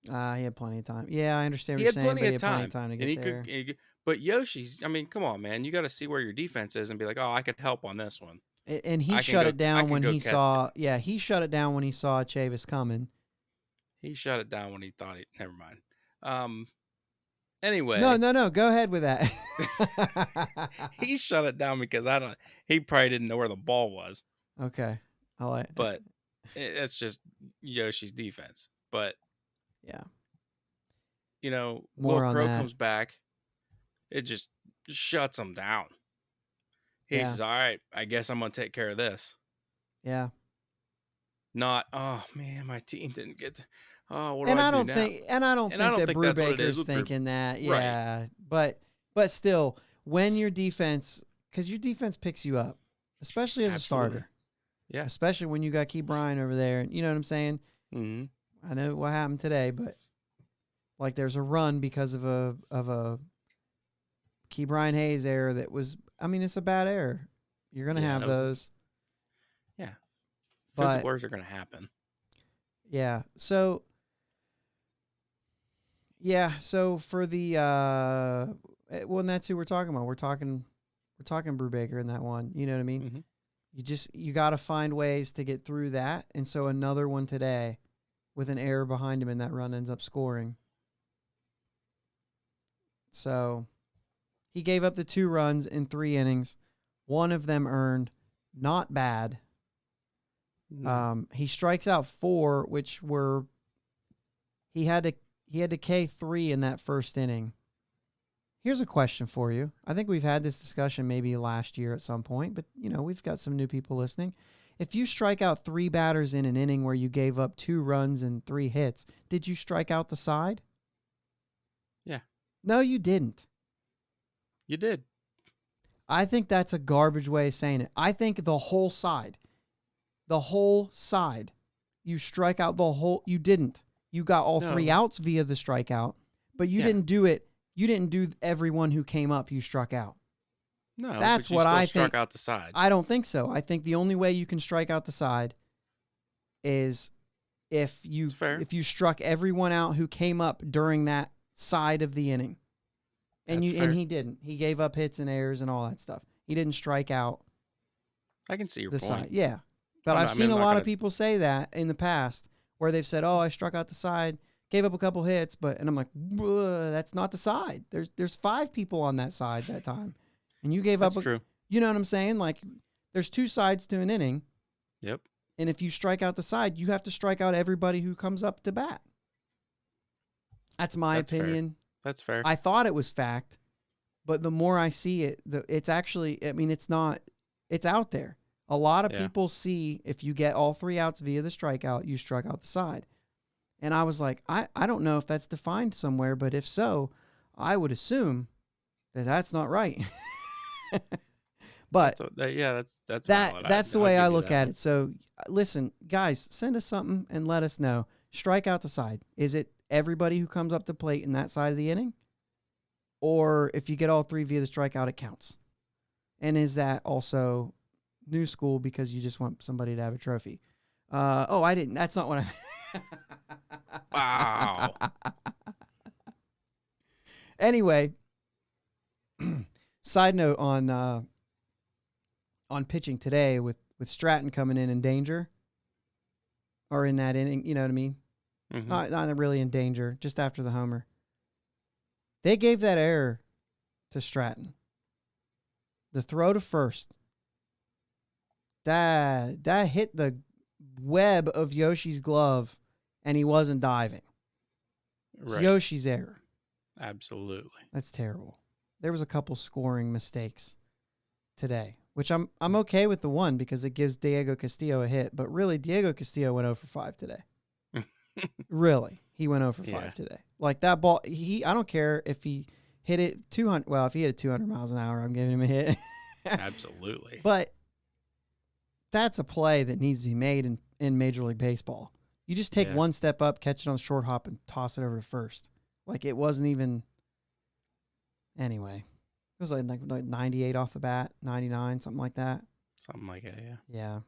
Speaker 1: He had plenty of time. Yeah, I understand what
Speaker 2: he
Speaker 1: you're
Speaker 2: had
Speaker 1: saying,
Speaker 2: plenty
Speaker 1: but he
Speaker 2: of
Speaker 1: had
Speaker 2: time.
Speaker 1: plenty of time to get there.
Speaker 2: But Yoshi's, I mean, come on, man. You got to see where your defense is and be like, oh, I could help on this one.
Speaker 1: And he shut it down when he saw, he shut it down when he saw Chavis coming.
Speaker 2: He shut it down when he thought never mind. Anyway.
Speaker 1: No. Go ahead with that.
Speaker 2: He shut it down because he probably didn't know where the ball was.
Speaker 1: Okay.
Speaker 2: But it's just Yoshi's defense. But
Speaker 1: yeah.
Speaker 2: You know,
Speaker 1: More
Speaker 2: Will
Speaker 1: on
Speaker 2: Crow
Speaker 1: that.
Speaker 2: comes back. It just shuts him down. He says, all right, I guess I'm going to take care of this.
Speaker 1: Yeah.
Speaker 2: Not, oh, man, my team didn't get what do
Speaker 1: and
Speaker 2: I
Speaker 1: don't
Speaker 2: do
Speaker 1: think,
Speaker 2: now?
Speaker 1: And I don't think that Brubaker's thinking that. Yeah.
Speaker 2: Right.
Speaker 1: But still, when your defense, because your defense picks you up, especially as a starter.
Speaker 2: Yeah.
Speaker 1: Especially when you got Key Bryan over there. You know what I'm saying?
Speaker 2: Mm-hmm.
Speaker 1: I know what happened today, but like there's a run because of a Key Bryan Hayes error that was, I mean, it's a bad error. You're going to have those.
Speaker 2: Physical errors are going to happen.
Speaker 1: Yeah. So for the well, and that's who we're talking about. We're talking Brubaker in that one. You know what I mean?
Speaker 2: Mm-hmm.
Speaker 1: You got to find ways to get through that. And so another one today with an error behind him, and that run ends up scoring. So he gave up the 2 runs in 3 innings. One of them earned, not bad. He strikes out 4, which were he had to K 3 in that first inning. Here's a question for you. I think we've had this discussion maybe last year at some point, but you know, we've got some new people listening. If you strike out 3 batters in an inning where you gave up 2 runs and 3 hits, did you strike out the side?
Speaker 2: Yeah.
Speaker 1: No, you didn't.
Speaker 2: You did.
Speaker 1: I think that's a garbage way of saying it. I think the whole side, you strike out the whole, you didn't. You got all 3 outs via the strikeout, but you didn't do it. You didn't do everyone who came up you struck out.
Speaker 2: No,
Speaker 1: that's
Speaker 2: but you
Speaker 1: what
Speaker 2: still
Speaker 1: I
Speaker 2: struck
Speaker 1: think.
Speaker 2: Out the side.
Speaker 1: I don't think so. I think the only way you can strike out the side is if you struck everyone out who came up during that side of the inning. And and he didn't. He gave up hits and errors and all that stuff. He didn't strike out.
Speaker 2: I can see your
Speaker 1: the
Speaker 2: point.
Speaker 1: Side. Yeah. But I've seen a lot of people say that in the past where they've said, "Oh, I struck out the side, gave up a couple hits, and I'm like, that's not the side. There's 5 people on that side that time. And you gave up
Speaker 2: true.
Speaker 1: You know what I'm saying? Like there's 2 sides to an inning.
Speaker 2: Yep.
Speaker 1: And if you strike out the side, you have to strike out everybody who comes up to bat. That's my opinion.
Speaker 2: Fair. That's fair.
Speaker 1: I thought it was fact, but the more I see it, it's actually, I mean, it's not, it's out there. A lot of people see if you get all 3 outs via the strikeout, you struck out the side. And I was like, I don't know if that's defined somewhere, but if so, I would assume that that's not right. But that's the way I look at it. So listen, guys, send us something and let us know. Strike out the side. Is it everybody who comes up to plate in that side of the inning, or if you get all three via the strikeout, it counts. And is that also new school because you just want somebody to have a trophy? I didn't. That's not what I.
Speaker 2: Wow.
Speaker 1: Anyway, side note on pitching today with Stratton coming in danger, or in that inning, you know what I mean?
Speaker 2: Mm-hmm.
Speaker 1: Not really in danger, just after the homer. They gave that error to Stratton. The throw to first. That hit the web of Yoshi's glove, and he wasn't diving. It's
Speaker 2: Right.
Speaker 1: Yoshi's error.
Speaker 2: Absolutely.
Speaker 1: That's terrible. There was a couple scoring mistakes today, which I'm okay with the one because it gives Diego Castillo a hit. But really, Diego Castillo went 0 for 5 today. Really, he went 0 for 5 today. Like that ball, I don't care if he hit it 200. Well, if he hit it 200 miles an hour, I'm giving him a hit.
Speaker 2: Absolutely.
Speaker 1: But that's a play that needs to be made in Major League Baseball. You just take one step up, catch it on the short hop, and toss it over to first. Like it wasn't even. Anyway, it was like 98 off the bat, 99, something like that.
Speaker 2: Something like that, yeah.
Speaker 1: Yeah.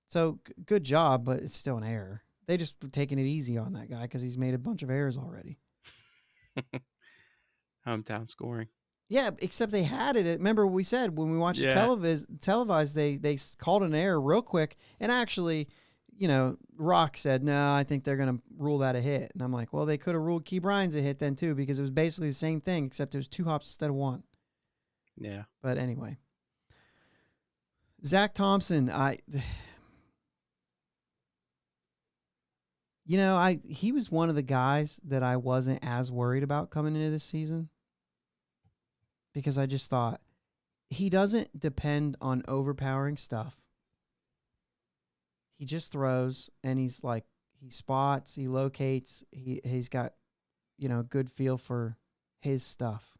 Speaker 1: So good job, but it's still an error. They just taking it easy on that guy because he's made a bunch of errors already.
Speaker 2: Hometown scoring.
Speaker 1: Yeah, except they had it. Remember what we said when we watched the televised, they called an error real quick. And actually, Rock said, no, I think they're going to rule that a hit. And I'm like, well, they could have ruled Key Bryan's a hit then too because it was basically the same thing except it was 2 hops instead of 1.
Speaker 2: Yeah.
Speaker 1: But anyway. Zach Thompson, he was one of the guys that I wasn't as worried about coming into this season because I just thought he doesn't depend on overpowering stuff. He just throws and he's like, he spots, he locates, he's got, good feel for his stuff.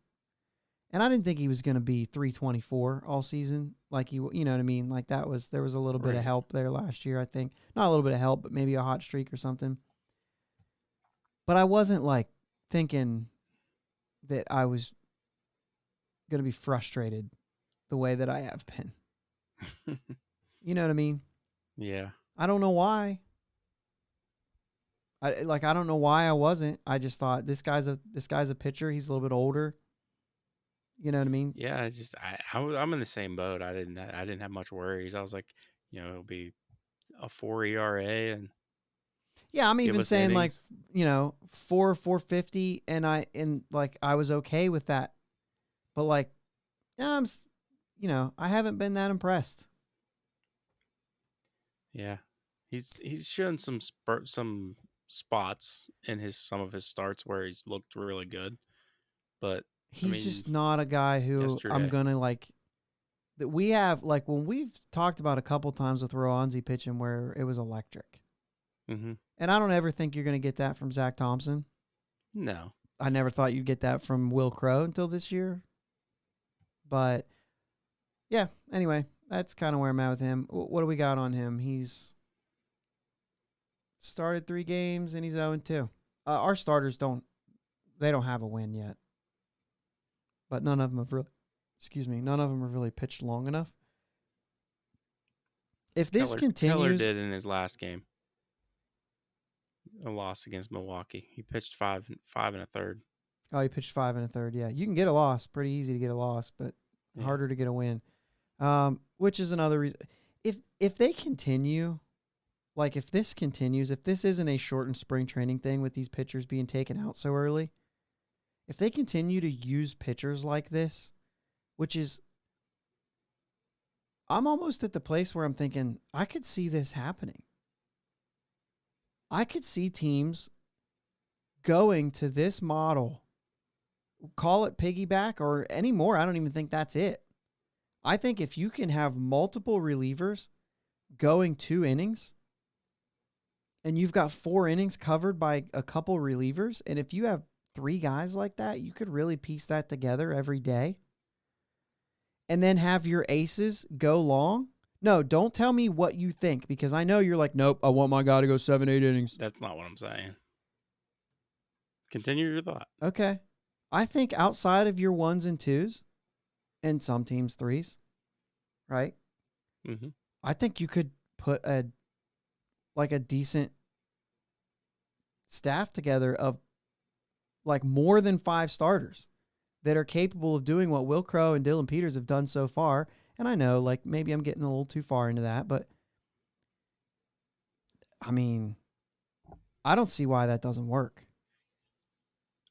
Speaker 1: And I didn't think he was going to be 324 all season. Like you know what I mean? Like there was a little bit of help there last year, I think. Not a little bit of help, but maybe a hot streak or something. But I wasn't like thinking that I was going to be frustrated the way that I have been. You know what I mean?
Speaker 2: Yeah.
Speaker 1: I don't know why. I don't know why I wasn't. I just thought this guy's a pitcher. He's a little bit older. You know what I mean?
Speaker 2: Yeah, it's just I'm in the same boat. I didn't have much worries. I was like, it'll be a 4 ERA and
Speaker 1: yeah, I'm even saying
Speaker 2: innings.
Speaker 1: like 4.50, and I was okay with that. But like, I haven't been that impressed.
Speaker 2: Yeah, he's shown some spots in some of his starts where he's looked really good, but
Speaker 1: he's just not a guy who I'm gonna like. That we have like when we've talked about a couple times with Roanzi pitching where it was electric.
Speaker 2: Mm-hmm.
Speaker 1: And I don't ever think you're gonna get that from Zach Thompson.
Speaker 2: No,
Speaker 1: I never thought you'd get that from Will Crow until this year. But yeah, anyway, that's kind of where I'm at with him. What do we got on him? He's started 3 games and he's 0-2. Our starters don't have a win yet. But none of them have really pitched long enough. If this continues,
Speaker 2: Keller did in his last game. A loss against Milwaukee. He pitched 5 1/3.
Speaker 1: Oh, he pitched 5 1/3. Yeah, you can get a loss. Pretty easy to get a loss, but harder to get a win. Which is another reason. If they continue, like if this continues, if this isn't a shortened spring training thing with these pitchers being taken out so early, if they continue to use pitchers like this, which is, I'm almost at the place where I'm thinking I could see this happening. I could see teams going to this model, call it piggyback or anymore. I don't even think that's it. I think if you can have multiple relievers going 2 innings and you've got 4 innings covered by a couple relievers, and if you have 3 guys like that, you could really piece that together every day and then have your aces go long. No, don't tell me what you think because I know you're like, nope, I want my guy to go 7, 8 innings.
Speaker 2: That's not what I'm saying. Continue your thought.
Speaker 1: Okay. I think outside of your 1s and 2s, and some teams 3s, right?
Speaker 2: Mm-hmm.
Speaker 1: I think you could put a decent staff together of like more than 5 starters that are capable of doing what Will Crow and Dylan Peters have done so far. And I know, like, maybe I'm getting a little too far into that, but I mean, I don't see why that doesn't work.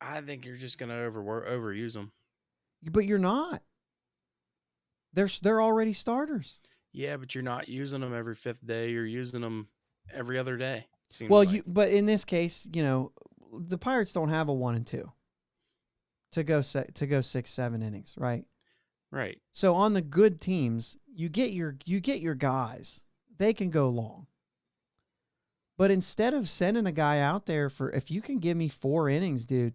Speaker 2: I think you're just going to overuse them.
Speaker 1: But you're not. They're already starters.
Speaker 2: Yeah, but you're not using them every 5th day. You're using them every other day.
Speaker 1: Well, but in this case, the Pirates don't have a 1 and 2 to go 6-7 innings, right?
Speaker 2: Right.
Speaker 1: So on the good teams, you get your guys. They can go long. But instead of sending a guy out there if you can give me 4 innings, dude,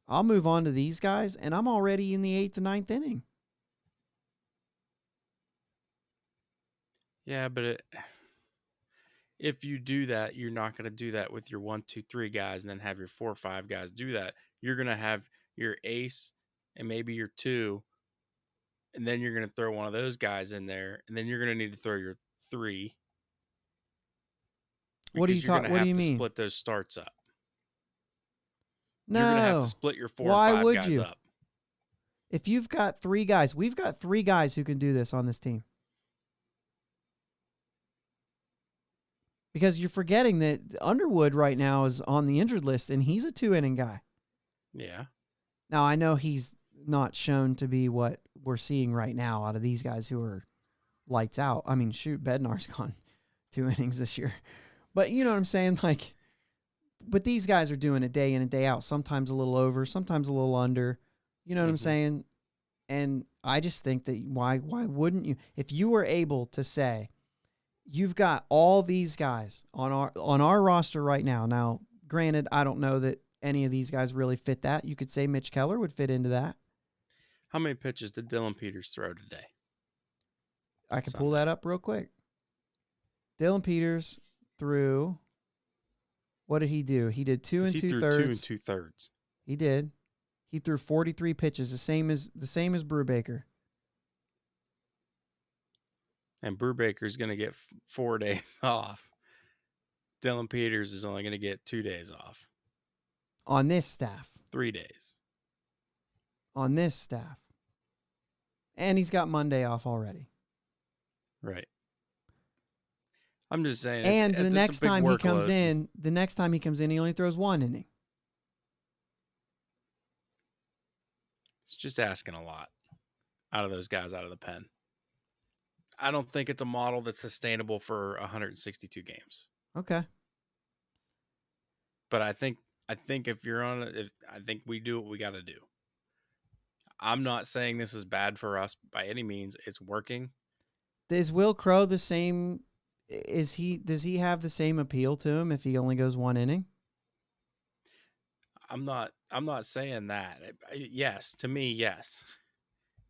Speaker 1: I'll move on to these guys, and I'm already in the 8th and 9th inning.
Speaker 2: Yeah, but if you do that, you're not going to do that with your 1, 2, 3 guys and then have your 4 or 5 guys do that. You're going to have your ace and maybe your 2, and then you're going to throw one of those guys in there, and then you're going to need to throw your 3.
Speaker 1: What do you
Speaker 2: You're going to have to
Speaker 1: mean?
Speaker 2: split those starts up.
Speaker 1: No.
Speaker 2: You're going to have to split your 4
Speaker 1: Why
Speaker 2: and 5
Speaker 1: would
Speaker 2: guys
Speaker 1: you?
Speaker 2: up.
Speaker 1: If you've got 3 guys, we've got 3 guys who can do this on this team. Because you're forgetting that Underwood right now is on the injured list, and he's a 2-inning guy.
Speaker 2: Yeah.
Speaker 1: Now, I know he's not shown to be what we're seeing right now out of these guys who are lights out. I mean, shoot, Bednar's gone 2 innings this year. But you know what I'm saying? Like, but these guys are doing it day in and day out, sometimes a little over, sometimes a little under. You know what I'm saying? And I just think that why wouldn't you? If you were able to say, you've got all these guys on our roster right now. Now, granted, I don't know that any of these guys really fit that. You could say Mitch Keller would fit into that.
Speaker 2: How many pitches did Dylan Peters throw today?
Speaker 1: I can pull that up real quick. Dylan Peters threw. What did he do? He did 2 2/3.
Speaker 2: 2 2/3.
Speaker 1: He did. He threw 43 pitches, the same as Brubaker.
Speaker 2: And Brubaker's going to get 4 days off. Dylan Peters is only going to get 2 days off.
Speaker 1: On this staff.
Speaker 2: 3 days.
Speaker 1: On this staff. And he's got Monday off already.
Speaker 2: Right. I'm just saying.
Speaker 1: And the next time he comes in, he only throws 1 inning.
Speaker 2: It's just asking a lot out of those guys out of the pen. I don't think it's a model that's sustainable for 162 games.
Speaker 1: Okay.
Speaker 2: But I think if you're on it, I think we do what we got to do. I'm not saying this is bad for us by any means. It's working.
Speaker 1: Is Will Crow the same? Does he have the same appeal to him if he only goes 1 inning?
Speaker 2: I'm not saying that. Yes, to me, yes.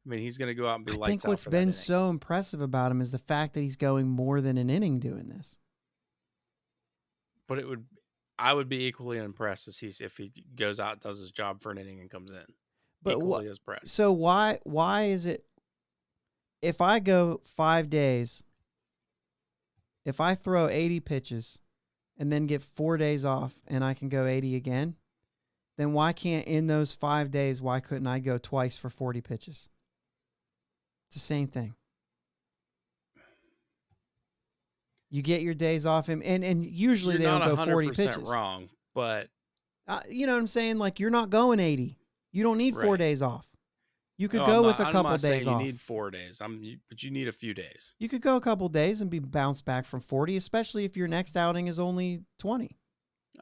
Speaker 2: I mean, he's going to go out and be lights out.
Speaker 1: I think what's been so impressive about him is the fact that he's going more than an inning doing this.
Speaker 2: But I would be equally impressed if he goes out, does his job for an inning, and comes in.
Speaker 1: But
Speaker 2: equally as impressed.
Speaker 1: So why is it? If I go 5 days, if I throw 80 pitches, and then get 4 days off, and I can go 80 again, then why can't in those 5 days? Why couldn't I go twice for 40 pitches? It's the same thing. You get your days off him, and usually they don't go 40 pitches.
Speaker 2: Wrong, but
Speaker 1: you know what I'm saying? Like, you're not going 80. You don't need 4 days off. You could
Speaker 2: go
Speaker 1: with a couple days off.
Speaker 2: You need 4 days. But you need a few days.
Speaker 1: You could go a couple days and be bounced back from 40, especially if your next outing is only 20.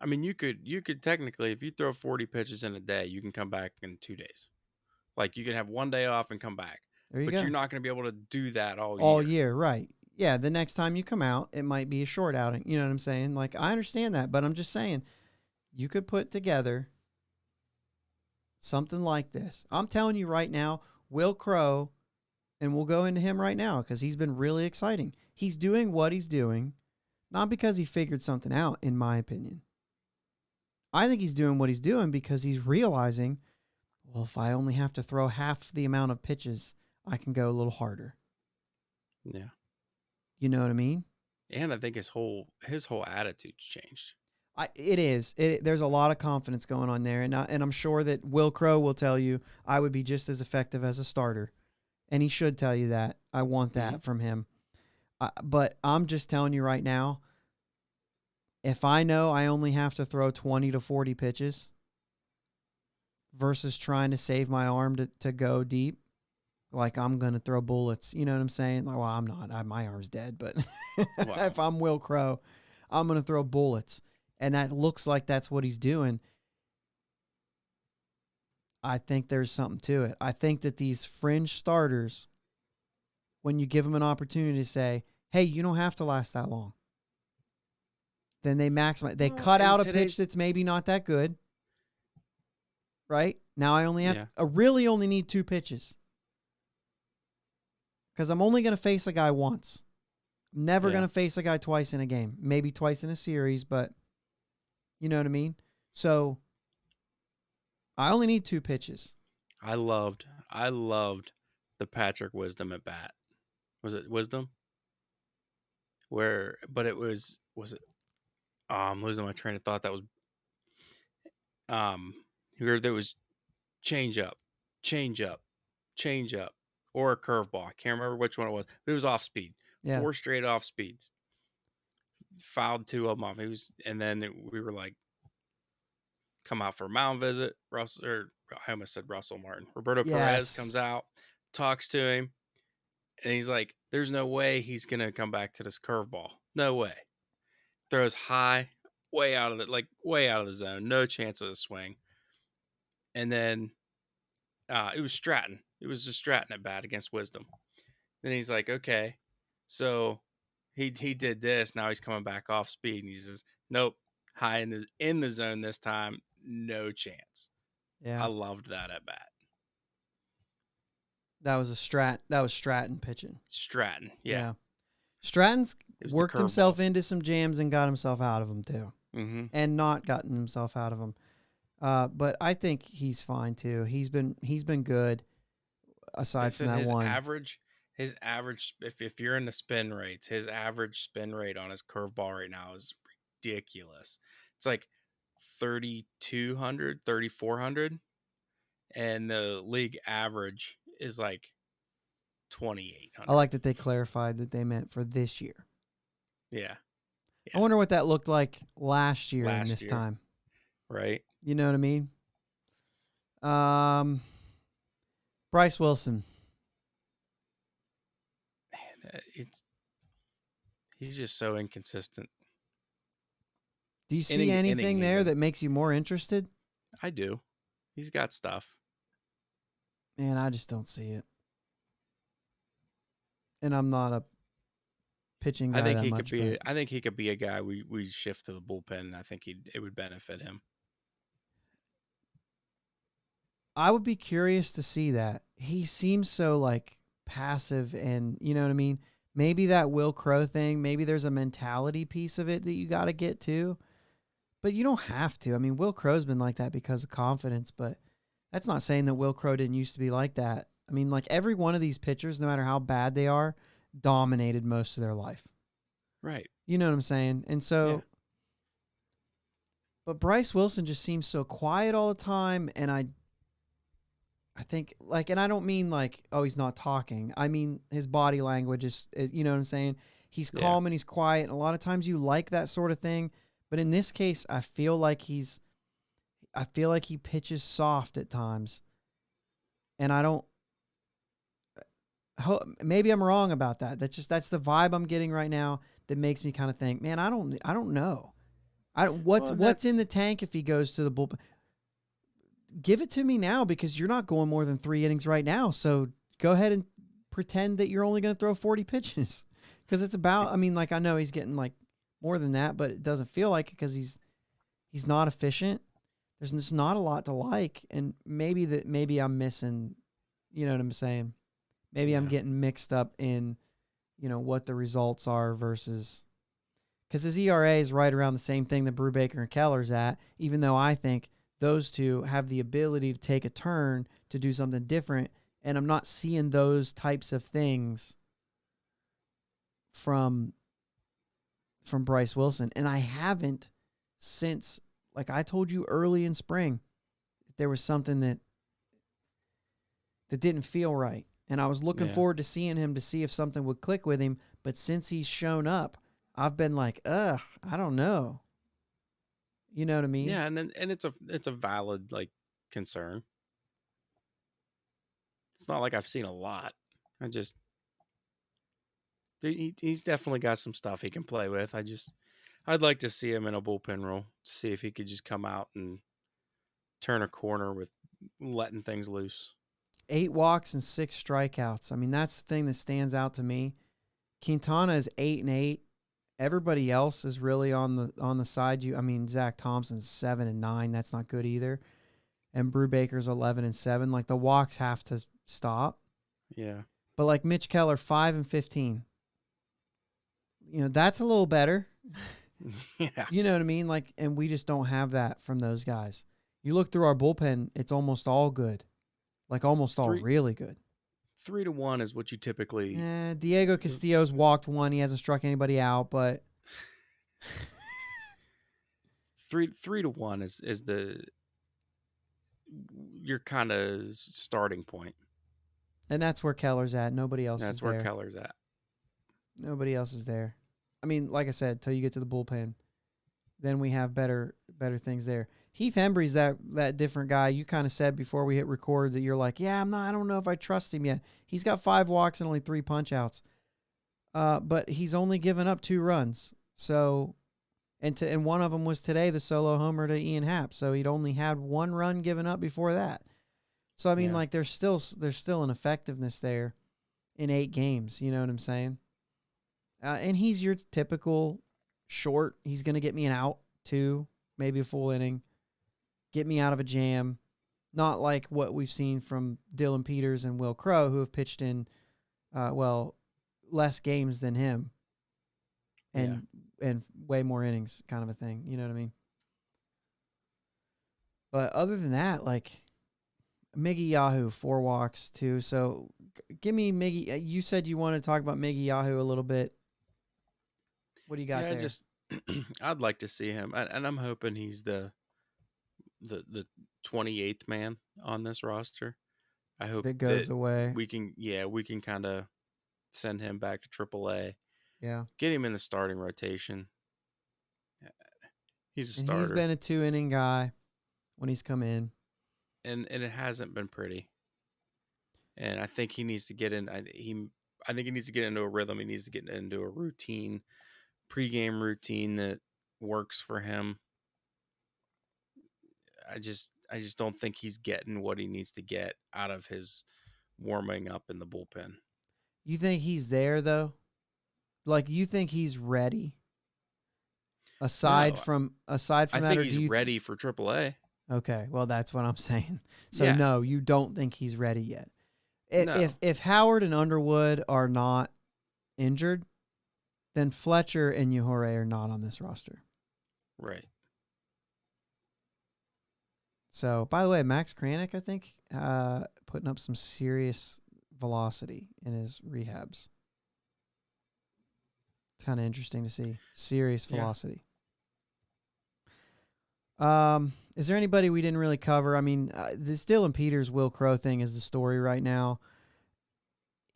Speaker 2: I mean, you could technically, if you throw 40 pitches in a day, you can come back in 2 days. Like, you can have 1 day off and come back. But you're not going to be able to do that all year.
Speaker 1: All year, right. Yeah, the next time you come out, it might be a short outing. You know what I'm saying? Like, I understand that, but I'm just saying, you could put together something like this. I'm telling you right now, Will Crow, and we'll go into him right now because he's been really exciting. He's doing what he's doing, not because he figured something out, in my opinion. I think he's doing what he's doing because he's realizing, well, if I only have to throw half the amount of pitches, I can go a little harder.
Speaker 2: Yeah.
Speaker 1: You know what I mean?
Speaker 2: And I think his whole attitude's changed.
Speaker 1: It is. There's a lot of confidence going on there, and I'm sure that Will Crow will tell you I would be just as effective as a starter, and he should tell you that. I want that from him. But I'm just telling you right now, if I know I only have to throw 20 to 40 pitches versus trying to save my arm to go deep, like I'm going to throw bullets. You know what I'm saying? Well, I'm not. My arm's dead, but
Speaker 2: Wow.
Speaker 1: if I'm Will Crow, I'm going to throw bullets. And that looks like that's what he's doing. I think there's something to it. I think that these fringe starters, when you give them an opportunity to say, hey, you don't have to last that long, then they maximize. They cut out a pitch that's maybe not that good. Right? Now I really only need 2 pitches. Because I'm only going to face a guy once. I'm never going to face a guy twice in a game. Maybe twice in a series, but you know what I mean? So I only need 2 pitches.
Speaker 2: I loved the Patrick Wisdom at bat. Was it Wisdom? But it was it? Oh, I'm losing my train of thought. That was here there was change up, or a curveball. I can't remember which one it was. But it was off speed.
Speaker 1: Yeah.
Speaker 2: 4 straight off speeds. Fouled 2 of them off. We were like, come out for a mound visit. I almost said Russell Martin. Roberto Perez comes out, talks to him, and he's like, there's no way he's going to come back to this curveball. No way. Throws high, way out of the zone. No chance of a swing. And then it was Stratton. It was just Stratton at bat against Wisdom. Then he's like, okay, so he did this. Now he's coming back off speed. And he says, nope, high in the zone this time. No chance.
Speaker 1: Yeah.
Speaker 2: I loved that at bat.
Speaker 1: That was Stratton pitching.
Speaker 2: Stratton, yeah.
Speaker 1: Stratton's worked himself into some jams and got himself out of them too.
Speaker 2: Mm-hmm.
Speaker 1: And not gotten himself out of them. But I think he's fine too. He's been good aside from that
Speaker 2: his
Speaker 1: one.
Speaker 2: His average, if you're in the spin rates, his average spin rate on his curveball right now is ridiculous. It's like 3,200, 3,400. And the league average is like 2,800.
Speaker 1: I like that they clarified that they meant for this year.
Speaker 2: Yeah.
Speaker 1: I wonder what that looked like last year in this time.
Speaker 2: Right.
Speaker 1: You know what I mean? Bryce Wilson.
Speaker 2: Man, he's just so inconsistent.
Speaker 1: Do you see anything there that makes you more interested?
Speaker 2: I do. He's got stuff.
Speaker 1: Man, I just don't see it. And I'm not a pitching guy. I
Speaker 2: think he could be a guy we shift to the bullpen, and I think it would benefit him.
Speaker 1: I would be curious to see that. He seems so like passive, and you know what I mean? Maybe that Will Crow thing, maybe there's a mentality piece of it that you got to get to. But you don't have to. I mean, Will Crow's been like that because of confidence, but that's not saying that Will Crow didn't used to be like that. I mean, like every one of these pitchers, no matter how bad they are, dominated most of their life.
Speaker 2: Right.
Speaker 1: You know what I'm saying? And so, but Bryce Wilson just seems so quiet all the time. And I think like, and I don't mean like, oh, he's not talking. I mean, his body language is you know what I'm saying? He's calm and he's quiet. And a lot of times you like that sort of thing. But in this case, I feel like he pitches soft at times. And maybe I'm wrong about that. That's the vibe I'm getting right now that makes me kind of think, man, I don't know. What's in the tank if he goes to the bullpen? Give it to me now because you're not going more than 3 innings right now. So go ahead and pretend that you're only going to throw 40 pitches because it's about. I mean, like I know he's getting like more than that, but it doesn't feel like it because he's not efficient. There's just not a lot to like, and maybe I'm missing. You know what I'm saying? Maybe I'm getting mixed up in, what the results are versus because his ERA is right around the same thing that Brubaker and Keller's at, even though I think those two have the ability to take a turn to do something different, and I'm not seeing those types of things from Bryce Wilson. And I haven't since, like I told you early in spring, there was something that didn't feel right. And I was looking forward to seeing him to see if something would click with him. But since he's shown up, I've been like, I don't know. You know what I mean?
Speaker 2: Yeah, and it's a valid like concern. It's not like I've seen a lot. He's definitely got some stuff he can play with. I'd like to see him in a bullpen role to see if he could just come out and turn a corner with letting things loose.
Speaker 1: 8 walks and 6 strikeouts. I mean, that's the thing that stands out to me. Quintana is 8-8. Everybody else is really on the side. Zach Thompson's 7-9. That's not good either. And Brubaker's 11-7. Like, the walks have to stop.
Speaker 2: Yeah.
Speaker 1: But like Mitch Keller, 5-15. That's a little better.
Speaker 2: Yeah.
Speaker 1: You know what I mean? Like, and we just don't have that from those guys. You look through our bullpen, it's almost all good. Like almost all really good.
Speaker 2: 3-1 is what you typically.
Speaker 1: Diego Castillo's walked 1. He hasn't struck anybody out, but
Speaker 2: 3-1 is your kind of starting point.
Speaker 1: And that's where Keller's at. Nobody else is there.
Speaker 2: That's where Keller's at.
Speaker 1: Nobody else is there. I mean, like I said, till you get to the bullpen, then we have better things there. Heath Embry's that different guy. You kind of said before we hit record that you're like, yeah, I don't know if I trust him yet. He's got 5 walks and only 3 punch outs. But he's only given up 2 runs. So, and one of them was today, the solo homer to Ian Happ. So he'd only had 1 run given up before that. So I mean, like there's still an effectiveness there in 8 games. You know what I'm saying? And he's your typical short. He's going to get me an out, 2, maybe a full inning, get me out of a jam. Not like what we've seen from Dylan Peters and Will Crow, who have pitched in, less games than him and way more innings, kind of a thing. You know what I mean? But other than that, like Miggy Yahoo, 4 walks too. So give me Miggy. You said you wanted to talk about Miggy Yahoo a little bit. What do you got there?
Speaker 2: I'd like to see him, and I'm hoping he's the 28th man on this roster. I hope
Speaker 1: that goes away.
Speaker 2: We can kind of send him back to AAA.
Speaker 1: Yeah,
Speaker 2: get him in the starting rotation. He's a starter.
Speaker 1: He's been a 2-inning guy when he's come in,
Speaker 2: and it hasn't been pretty. And I think he needs to get in. I think he needs to get into a rhythm. He needs to get into a routine, pregame routine that works for him. I just don't think he's getting what he needs to get out of his warming up in the bullpen.
Speaker 1: You think he's there though? Like, you think he's ready? Aside from
Speaker 2: I
Speaker 1: that,
Speaker 2: think he's ready for AAA.
Speaker 1: Okay, well that's what I'm saying. So no, you don't think he's ready yet. If Howard and Underwood are not injured, then Fletcher and Yajure are not on this roster.
Speaker 2: Right.
Speaker 1: So, by the way, Max Kranick, I think, putting up some serious velocity in his rehabs. It's kind of interesting to see. Serious velocity. Is there anybody we didn't really cover? I mean, this Dylan Peters, Will Crow thing is the story right now.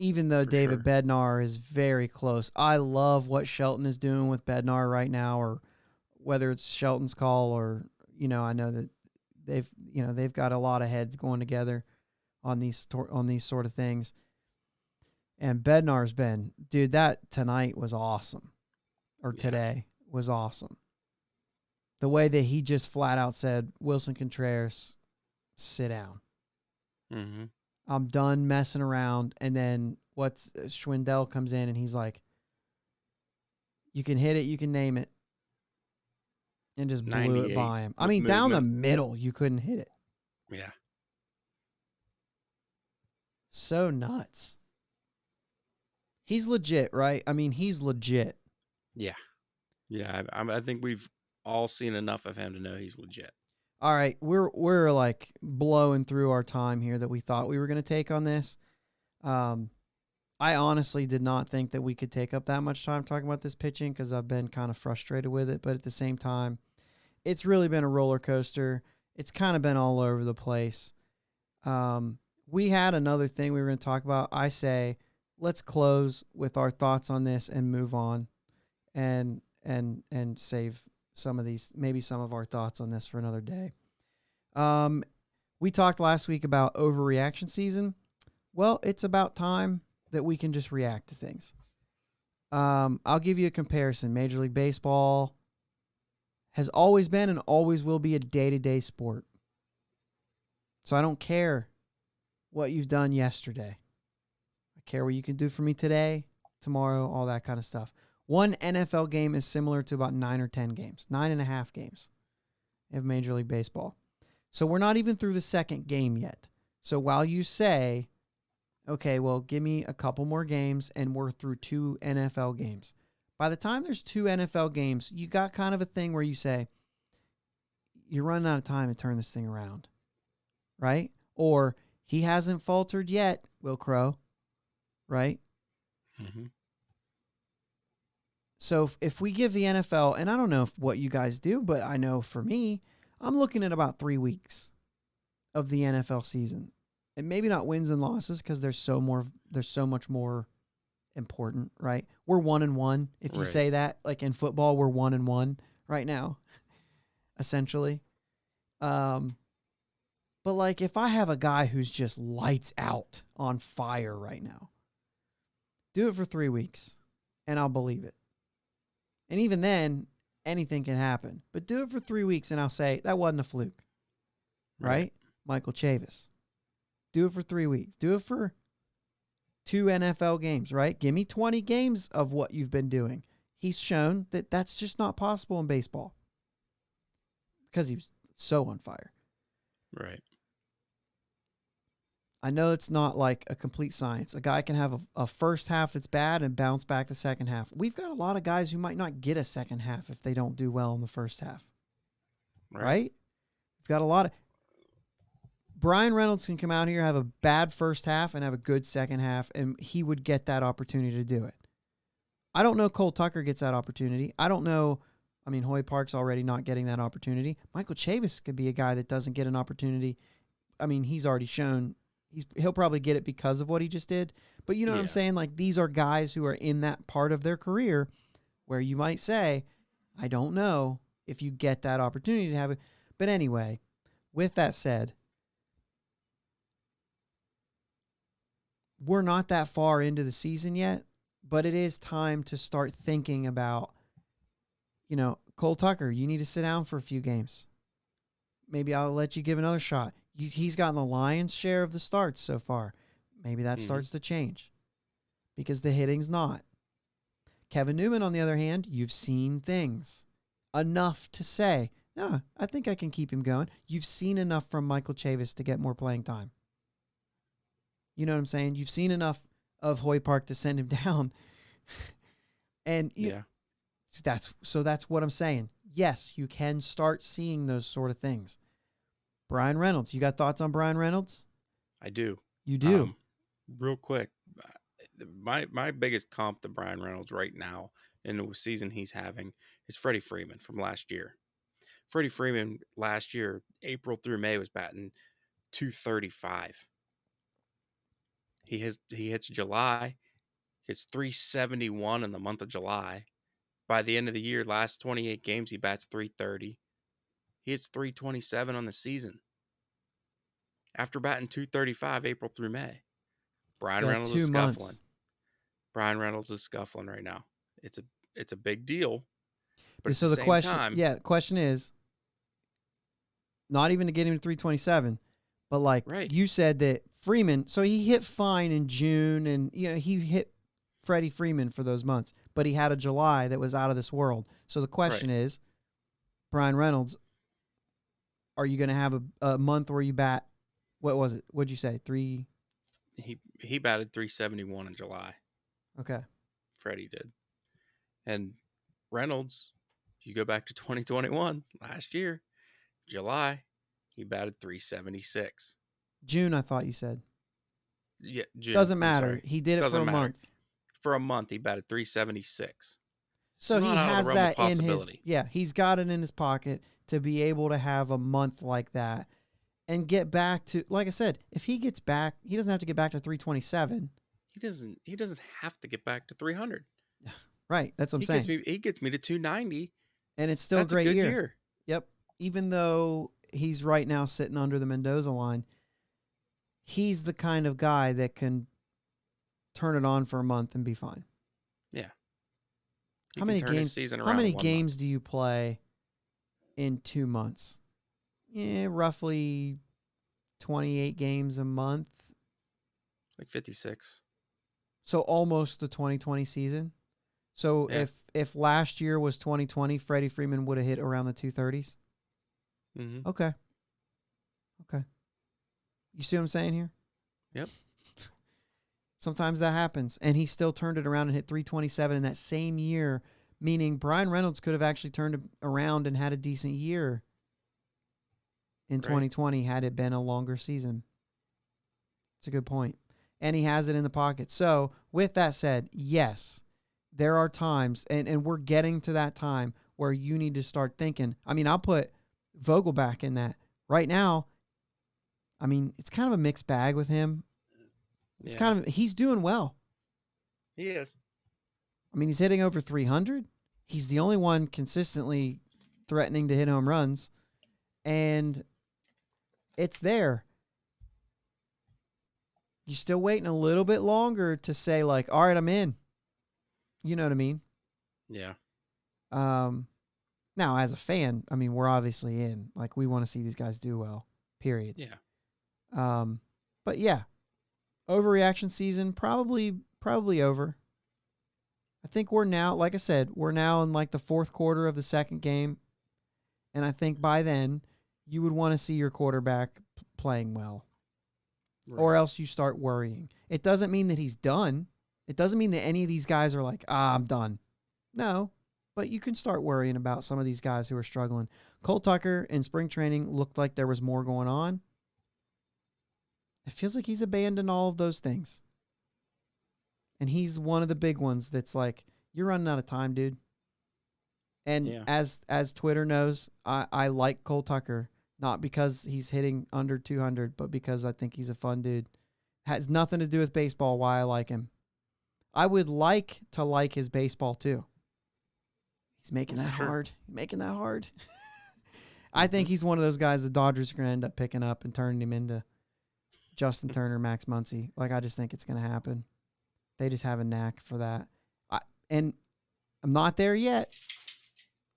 Speaker 1: Even though David Bednar is very close. I love what Shelton is doing with Bednar right now, or whether it's Shelton's call or, I know that they've got a lot of heads going together on these sort of things. And Bednar's been, dude, that tonight was awesome. Or today was awesome. The way that he just flat out said, Wilson Contreras, sit down.
Speaker 2: Mm-hmm.
Speaker 1: I'm done messing around. And then Schwindel comes in and he's like, you can hit it, you can name it. And just blew it by him. I mean, down the middle, you couldn't hit it.
Speaker 2: Yeah.
Speaker 1: So nuts. He's legit, right? I mean, he's legit.
Speaker 2: Yeah. Yeah, I think we've all seen enough of him to know he's legit.
Speaker 1: All right, we're like blowing through our time here that we thought we were going to take on this. I honestly did not think that we could take up that much time talking about this pitching because I've been kind of frustrated with it. But at the same time, it's really been a roller coaster. It's kind of been all over the place. We had another thing we were going to talk about. I say, let's close with our thoughts on this and move on, and save some of these, maybe some of our thoughts on this for another day. We talked last week about overreaction season. Well, it's about time that we can just react to things. I'll give you a comparison. Major League Baseball has always been and always will be a day-to-day sport. So I don't care what you've done yesterday. I care what you can do for me today, tomorrow, all that kind of stuff. One NFL game is similar to about 9 or 10 games, 9.5 games of Major League Baseball. So we're not even through the second game yet. So while you say, okay, well, give me a couple more games and we're through 2 NFL games. By the time there's 2 NFL games, you got kind of a thing where you say, you're running out of time to turn this thing around, right? Or he hasn't faltered yet, Will Crow, right?
Speaker 2: Mm-hmm.
Speaker 1: So if we give the NFL, and I don't know what you guys do, but I know for me, I'm looking at about 3 weeks of the NFL season. And maybe not wins and losses because there's so much more important, right? We're 1-1. If you say that, like in football, we're 1-1 right now, essentially. But like if I have a guy who's just lights out on fire right now, do it for 3 weeks and I'll believe it. And even then, anything can happen. But do it for 3 weeks and I'll say, that wasn't a fluke. Right? Michael Chavis. Do it for 3 weeks. Do it for 2 NFL games, right? Give me 20 games of what you've been doing. He's shown that that's just not possible in baseball because he was so on fire.
Speaker 2: Right.
Speaker 1: I know it's not like a complete science. A guy can have a first half that's bad and bounce back the second half. We've got a lot of guys who might not get a second half if they don't do well in the first half. Right? We've got a lot of... Brian Reynolds can come out here, have a bad first half, and have a good second half, and he would get that opportunity to do it. I don't know Cole Tucker gets that opportunity. I don't know... I mean, Hoy Park's already not getting that opportunity. Michael Chavis could be a guy that doesn't get an opportunity. I mean, he's already shown... He'll probably get it because of what he just did. But you know what I'm saying? Like, these are guys who are in that part of their career where you might say, I don't know if you get that opportunity to have it. But anyway, with that said, we're not that far into the season yet, but it is time to start thinking about, Cole Tucker, you need to sit down for a few games. Maybe I'll let you give another shot. He's gotten the lion's share of the starts so far. Maybe that starts to change because the hitting's not. Kevin Newman, on the other hand, you've seen things enough to say, no, I think I can keep him going. You've seen enough from Michael Chavis to get more playing time. You know what I'm saying? You've seen enough of Hoy Park to send him down. And that's what I'm saying. Yes, you can start seeing those sort of things. Brian Reynolds, you got thoughts on Brian Reynolds?
Speaker 2: I do.
Speaker 1: You do?
Speaker 2: Real quick, my biggest comp to Brian Reynolds right now in the season he's having is Freddie Freeman from last year. Freddie Freeman last year, April through May, was batting .235. He hits July, hits .371 in the month of July. By the end of the year, last 28 games, he bats .330. He hits .327 on the season. After batting .235 April through May, Brian Reynolds is scuffling. Brian Reynolds is scuffling right now. It's a big deal. But
Speaker 1: so the question is, not even to get him to 327, but like you said that Freeman, so he hit fine in June, and he hit Freddie Freeman for those months, but he had a July that was out of this world. So the question is, Brian Reynolds, are you going to have a month where you bat? What was it? What'd you say?
Speaker 2: He batted .371 in July.
Speaker 1: Okay.
Speaker 2: Freddie did. And Reynolds, you go back to 2021, last year, July, he batted 376.
Speaker 1: June, I thought you said.
Speaker 2: Yeah, June.
Speaker 1: Doesn't
Speaker 2: I'm
Speaker 1: matter.
Speaker 2: sorry.
Speaker 1: He did it for
Speaker 2: Doesn't
Speaker 1: a
Speaker 2: matter.
Speaker 1: month.
Speaker 2: For a month, he batted 376.
Speaker 1: So
Speaker 2: It's
Speaker 1: he
Speaker 2: not out of
Speaker 1: has
Speaker 2: the realm of
Speaker 1: that in his,
Speaker 2: possibility.
Speaker 1: yeah, he's got it in his pocket to be able to have a month like that and get back to, like I said, if he gets back, he doesn't have to get back to 327.
Speaker 2: He doesn't have to get back to 300.
Speaker 1: Right. That's what I'm saying.
Speaker 2: He gets me to 290.
Speaker 1: And it's still
Speaker 2: That's
Speaker 1: a great
Speaker 2: good
Speaker 1: year. Yep. Even though he's right now sitting under the Mendoza line, he's the kind of guy that can turn it on for a month and be fine.
Speaker 2: Yeah.
Speaker 1: How many games? How many games do you play in 2 months? Yeah, roughly 28 games a month.
Speaker 2: Like 56.
Speaker 1: So almost the 2020 season. So
Speaker 2: Yeah.
Speaker 1: if last year was 2020, Freddie Freeman would have hit around the 230s.
Speaker 2: Mm-hmm.
Speaker 1: Okay. You see what I'm saying here?
Speaker 2: Yep.
Speaker 1: Sometimes that happens. And he still turned it around and hit 327 in that same year, meaning Brian Reynolds could have actually turned it around and had a decent year in 2020 had it been a longer season. It's a good point. And he has it in the pocket. So with that said, yes, there are times, and we're getting to that time where you need to start thinking. I mean, I'll put Vogelback in that. Right now, I mean, it's kind of a mixed bag with him. It's kind of, he's doing well.
Speaker 2: He is.
Speaker 1: I mean, he's hitting over 300. He's the only one consistently threatening to hit home runs. And it's there. You're still waiting a little bit longer to say, like, all right, I'm in. You know what I mean?
Speaker 2: Yeah.
Speaker 1: Now, as a fan, I mean, we're obviously in. Like, we want to see these guys do well, period.
Speaker 2: Yeah.
Speaker 1: But, yeah, overreaction season, probably over. I think we're now, like I said, we're now in, like, the fourth quarter of the second game. And I think by then, you would want to see your quarterback playing well. Right. Or else you start worrying. It doesn't mean that he's done. It doesn't mean that any of these guys are like, I'm done. No, but you can start worrying about some of these guys who are struggling. Cole Tucker in spring training looked like there was more going on. It feels like he's abandoned all of those things. And he's one of the big ones that's like, you're running out of time, dude. And as Twitter knows, I like Cole Tucker. Not because he's hitting under 200, but because I think he's a fun dude. Has nothing to do with baseball, why I like him. I would like to like his baseball, too. He's making that hard. Making that hard. I think he's one of those guys the Dodgers are going to end up picking up and turning him into Justin Turner, Max Muncy. Like, I just think it's going to happen. They just have a knack for that. And I'm not there yet,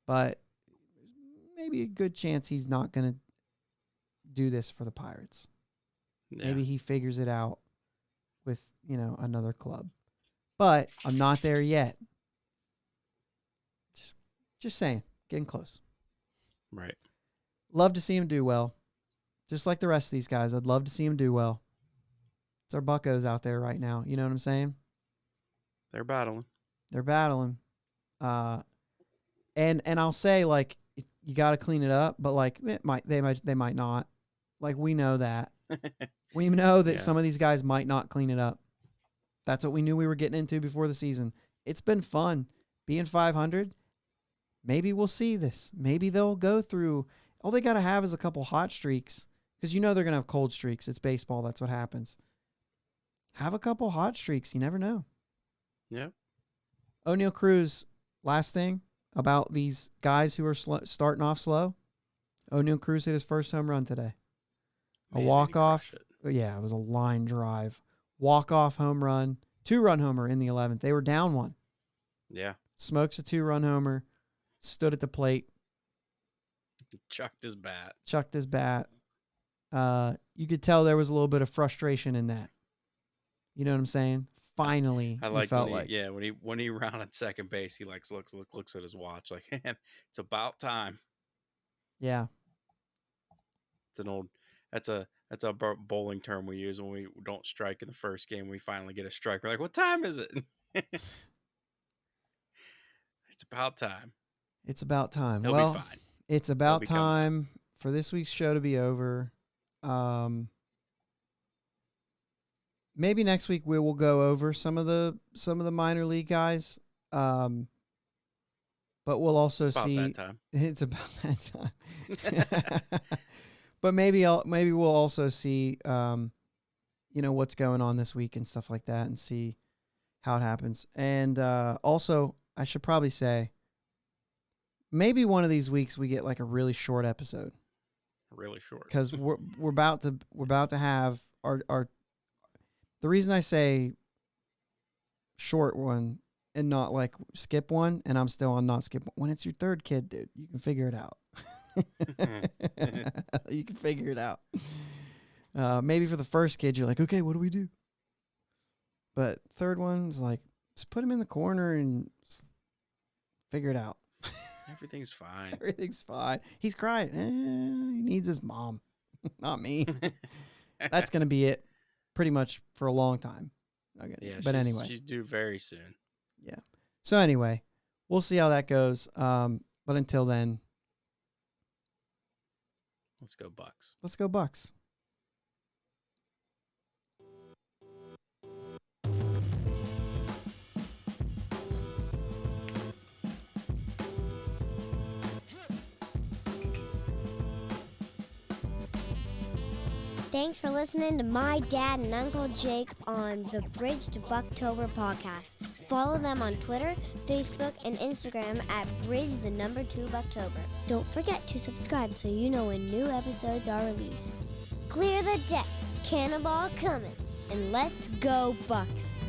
Speaker 1: but maybe a good chance he's not going to do this for the Pirates. Yeah. Maybe he figures it out with, another club. But I'm not there yet. Just saying, getting close.
Speaker 2: Right.
Speaker 1: Love to see him do well. Just like the rest of these guys, I'd love to see him do well. It's our buccos out there right now. You know what I'm saying?
Speaker 2: They're battling.
Speaker 1: And I'll say, like, you got to clean it up, but like they might not. Like, we know that. We know that some of these guys might not clean it up. That's what we knew we were getting into before the season. It's been fun being 500. Maybe we'll see this. Maybe they'll go through. All they got to have is a couple hot streaks, because they're going to have cold streaks. It's baseball. That's what happens. Have a couple hot streaks. You never know.
Speaker 2: Yeah.
Speaker 1: O'Neal Cruz, last thing about these guys who are starting off slow. O'Neal Cruz hit his first home run today. A walk-off. Yeah, it was a line drive. Walk-off home run. 2-run homer in the 11th. They were down 1.
Speaker 2: Yeah.
Speaker 1: Smokes a 2-run homer. Stood at the plate.
Speaker 2: Chucked his bat.
Speaker 1: You could tell there was a little bit of frustration in that. You know what I'm saying? Finally,
Speaker 2: when he rounded second base, he looks at his watch like, man, it's about time.
Speaker 1: Yeah.
Speaker 2: It's an old. That's a bowling term we use when we don't strike in the first game. We finally get a strike. We're like, what time is it? It's about time.
Speaker 1: It's about time.
Speaker 2: He'll
Speaker 1: Well,
Speaker 2: be fine.
Speaker 1: it's about time for this week's show to be over. Maybe next week we will go over some of the minor league guys. But we'll also see.
Speaker 2: That time.
Speaker 1: It's about that time. But maybe we'll also see, what's going on this week and stuff like that, and see how it happens. And also, I should probably say, maybe one of these weeks we get like a really short episode.
Speaker 2: Really short,
Speaker 1: because we're about to have our. The reason I say short one and not like skip one, and I'm still on not skip one. When it's your third kid, dude, you can figure it out. You can figure it out. Maybe for the first kid, you're like, okay, what do we do? But third one's like, just put him in the corner and figure it out.
Speaker 2: Everything's fine.
Speaker 1: Everything's fine. He's crying. He needs his mom, not me. That's going to be it pretty much for a long time. Okay.
Speaker 2: Yeah,
Speaker 1: but anyway.
Speaker 2: She's due very soon.
Speaker 1: Yeah. So anyway, we'll see how that goes. But until then.
Speaker 2: Let's go Bucks.
Speaker 1: Let's go Bucks.
Speaker 3: Thanks for listening to my dad and Uncle Jake on the Bridge to Buctober podcast. Follow them on Twitter, Facebook, and Instagram at Bridge2Buctober. Don't forget to subscribe so you know when new episodes are released. Clear the deck, cannonball coming, and let's go Bucks!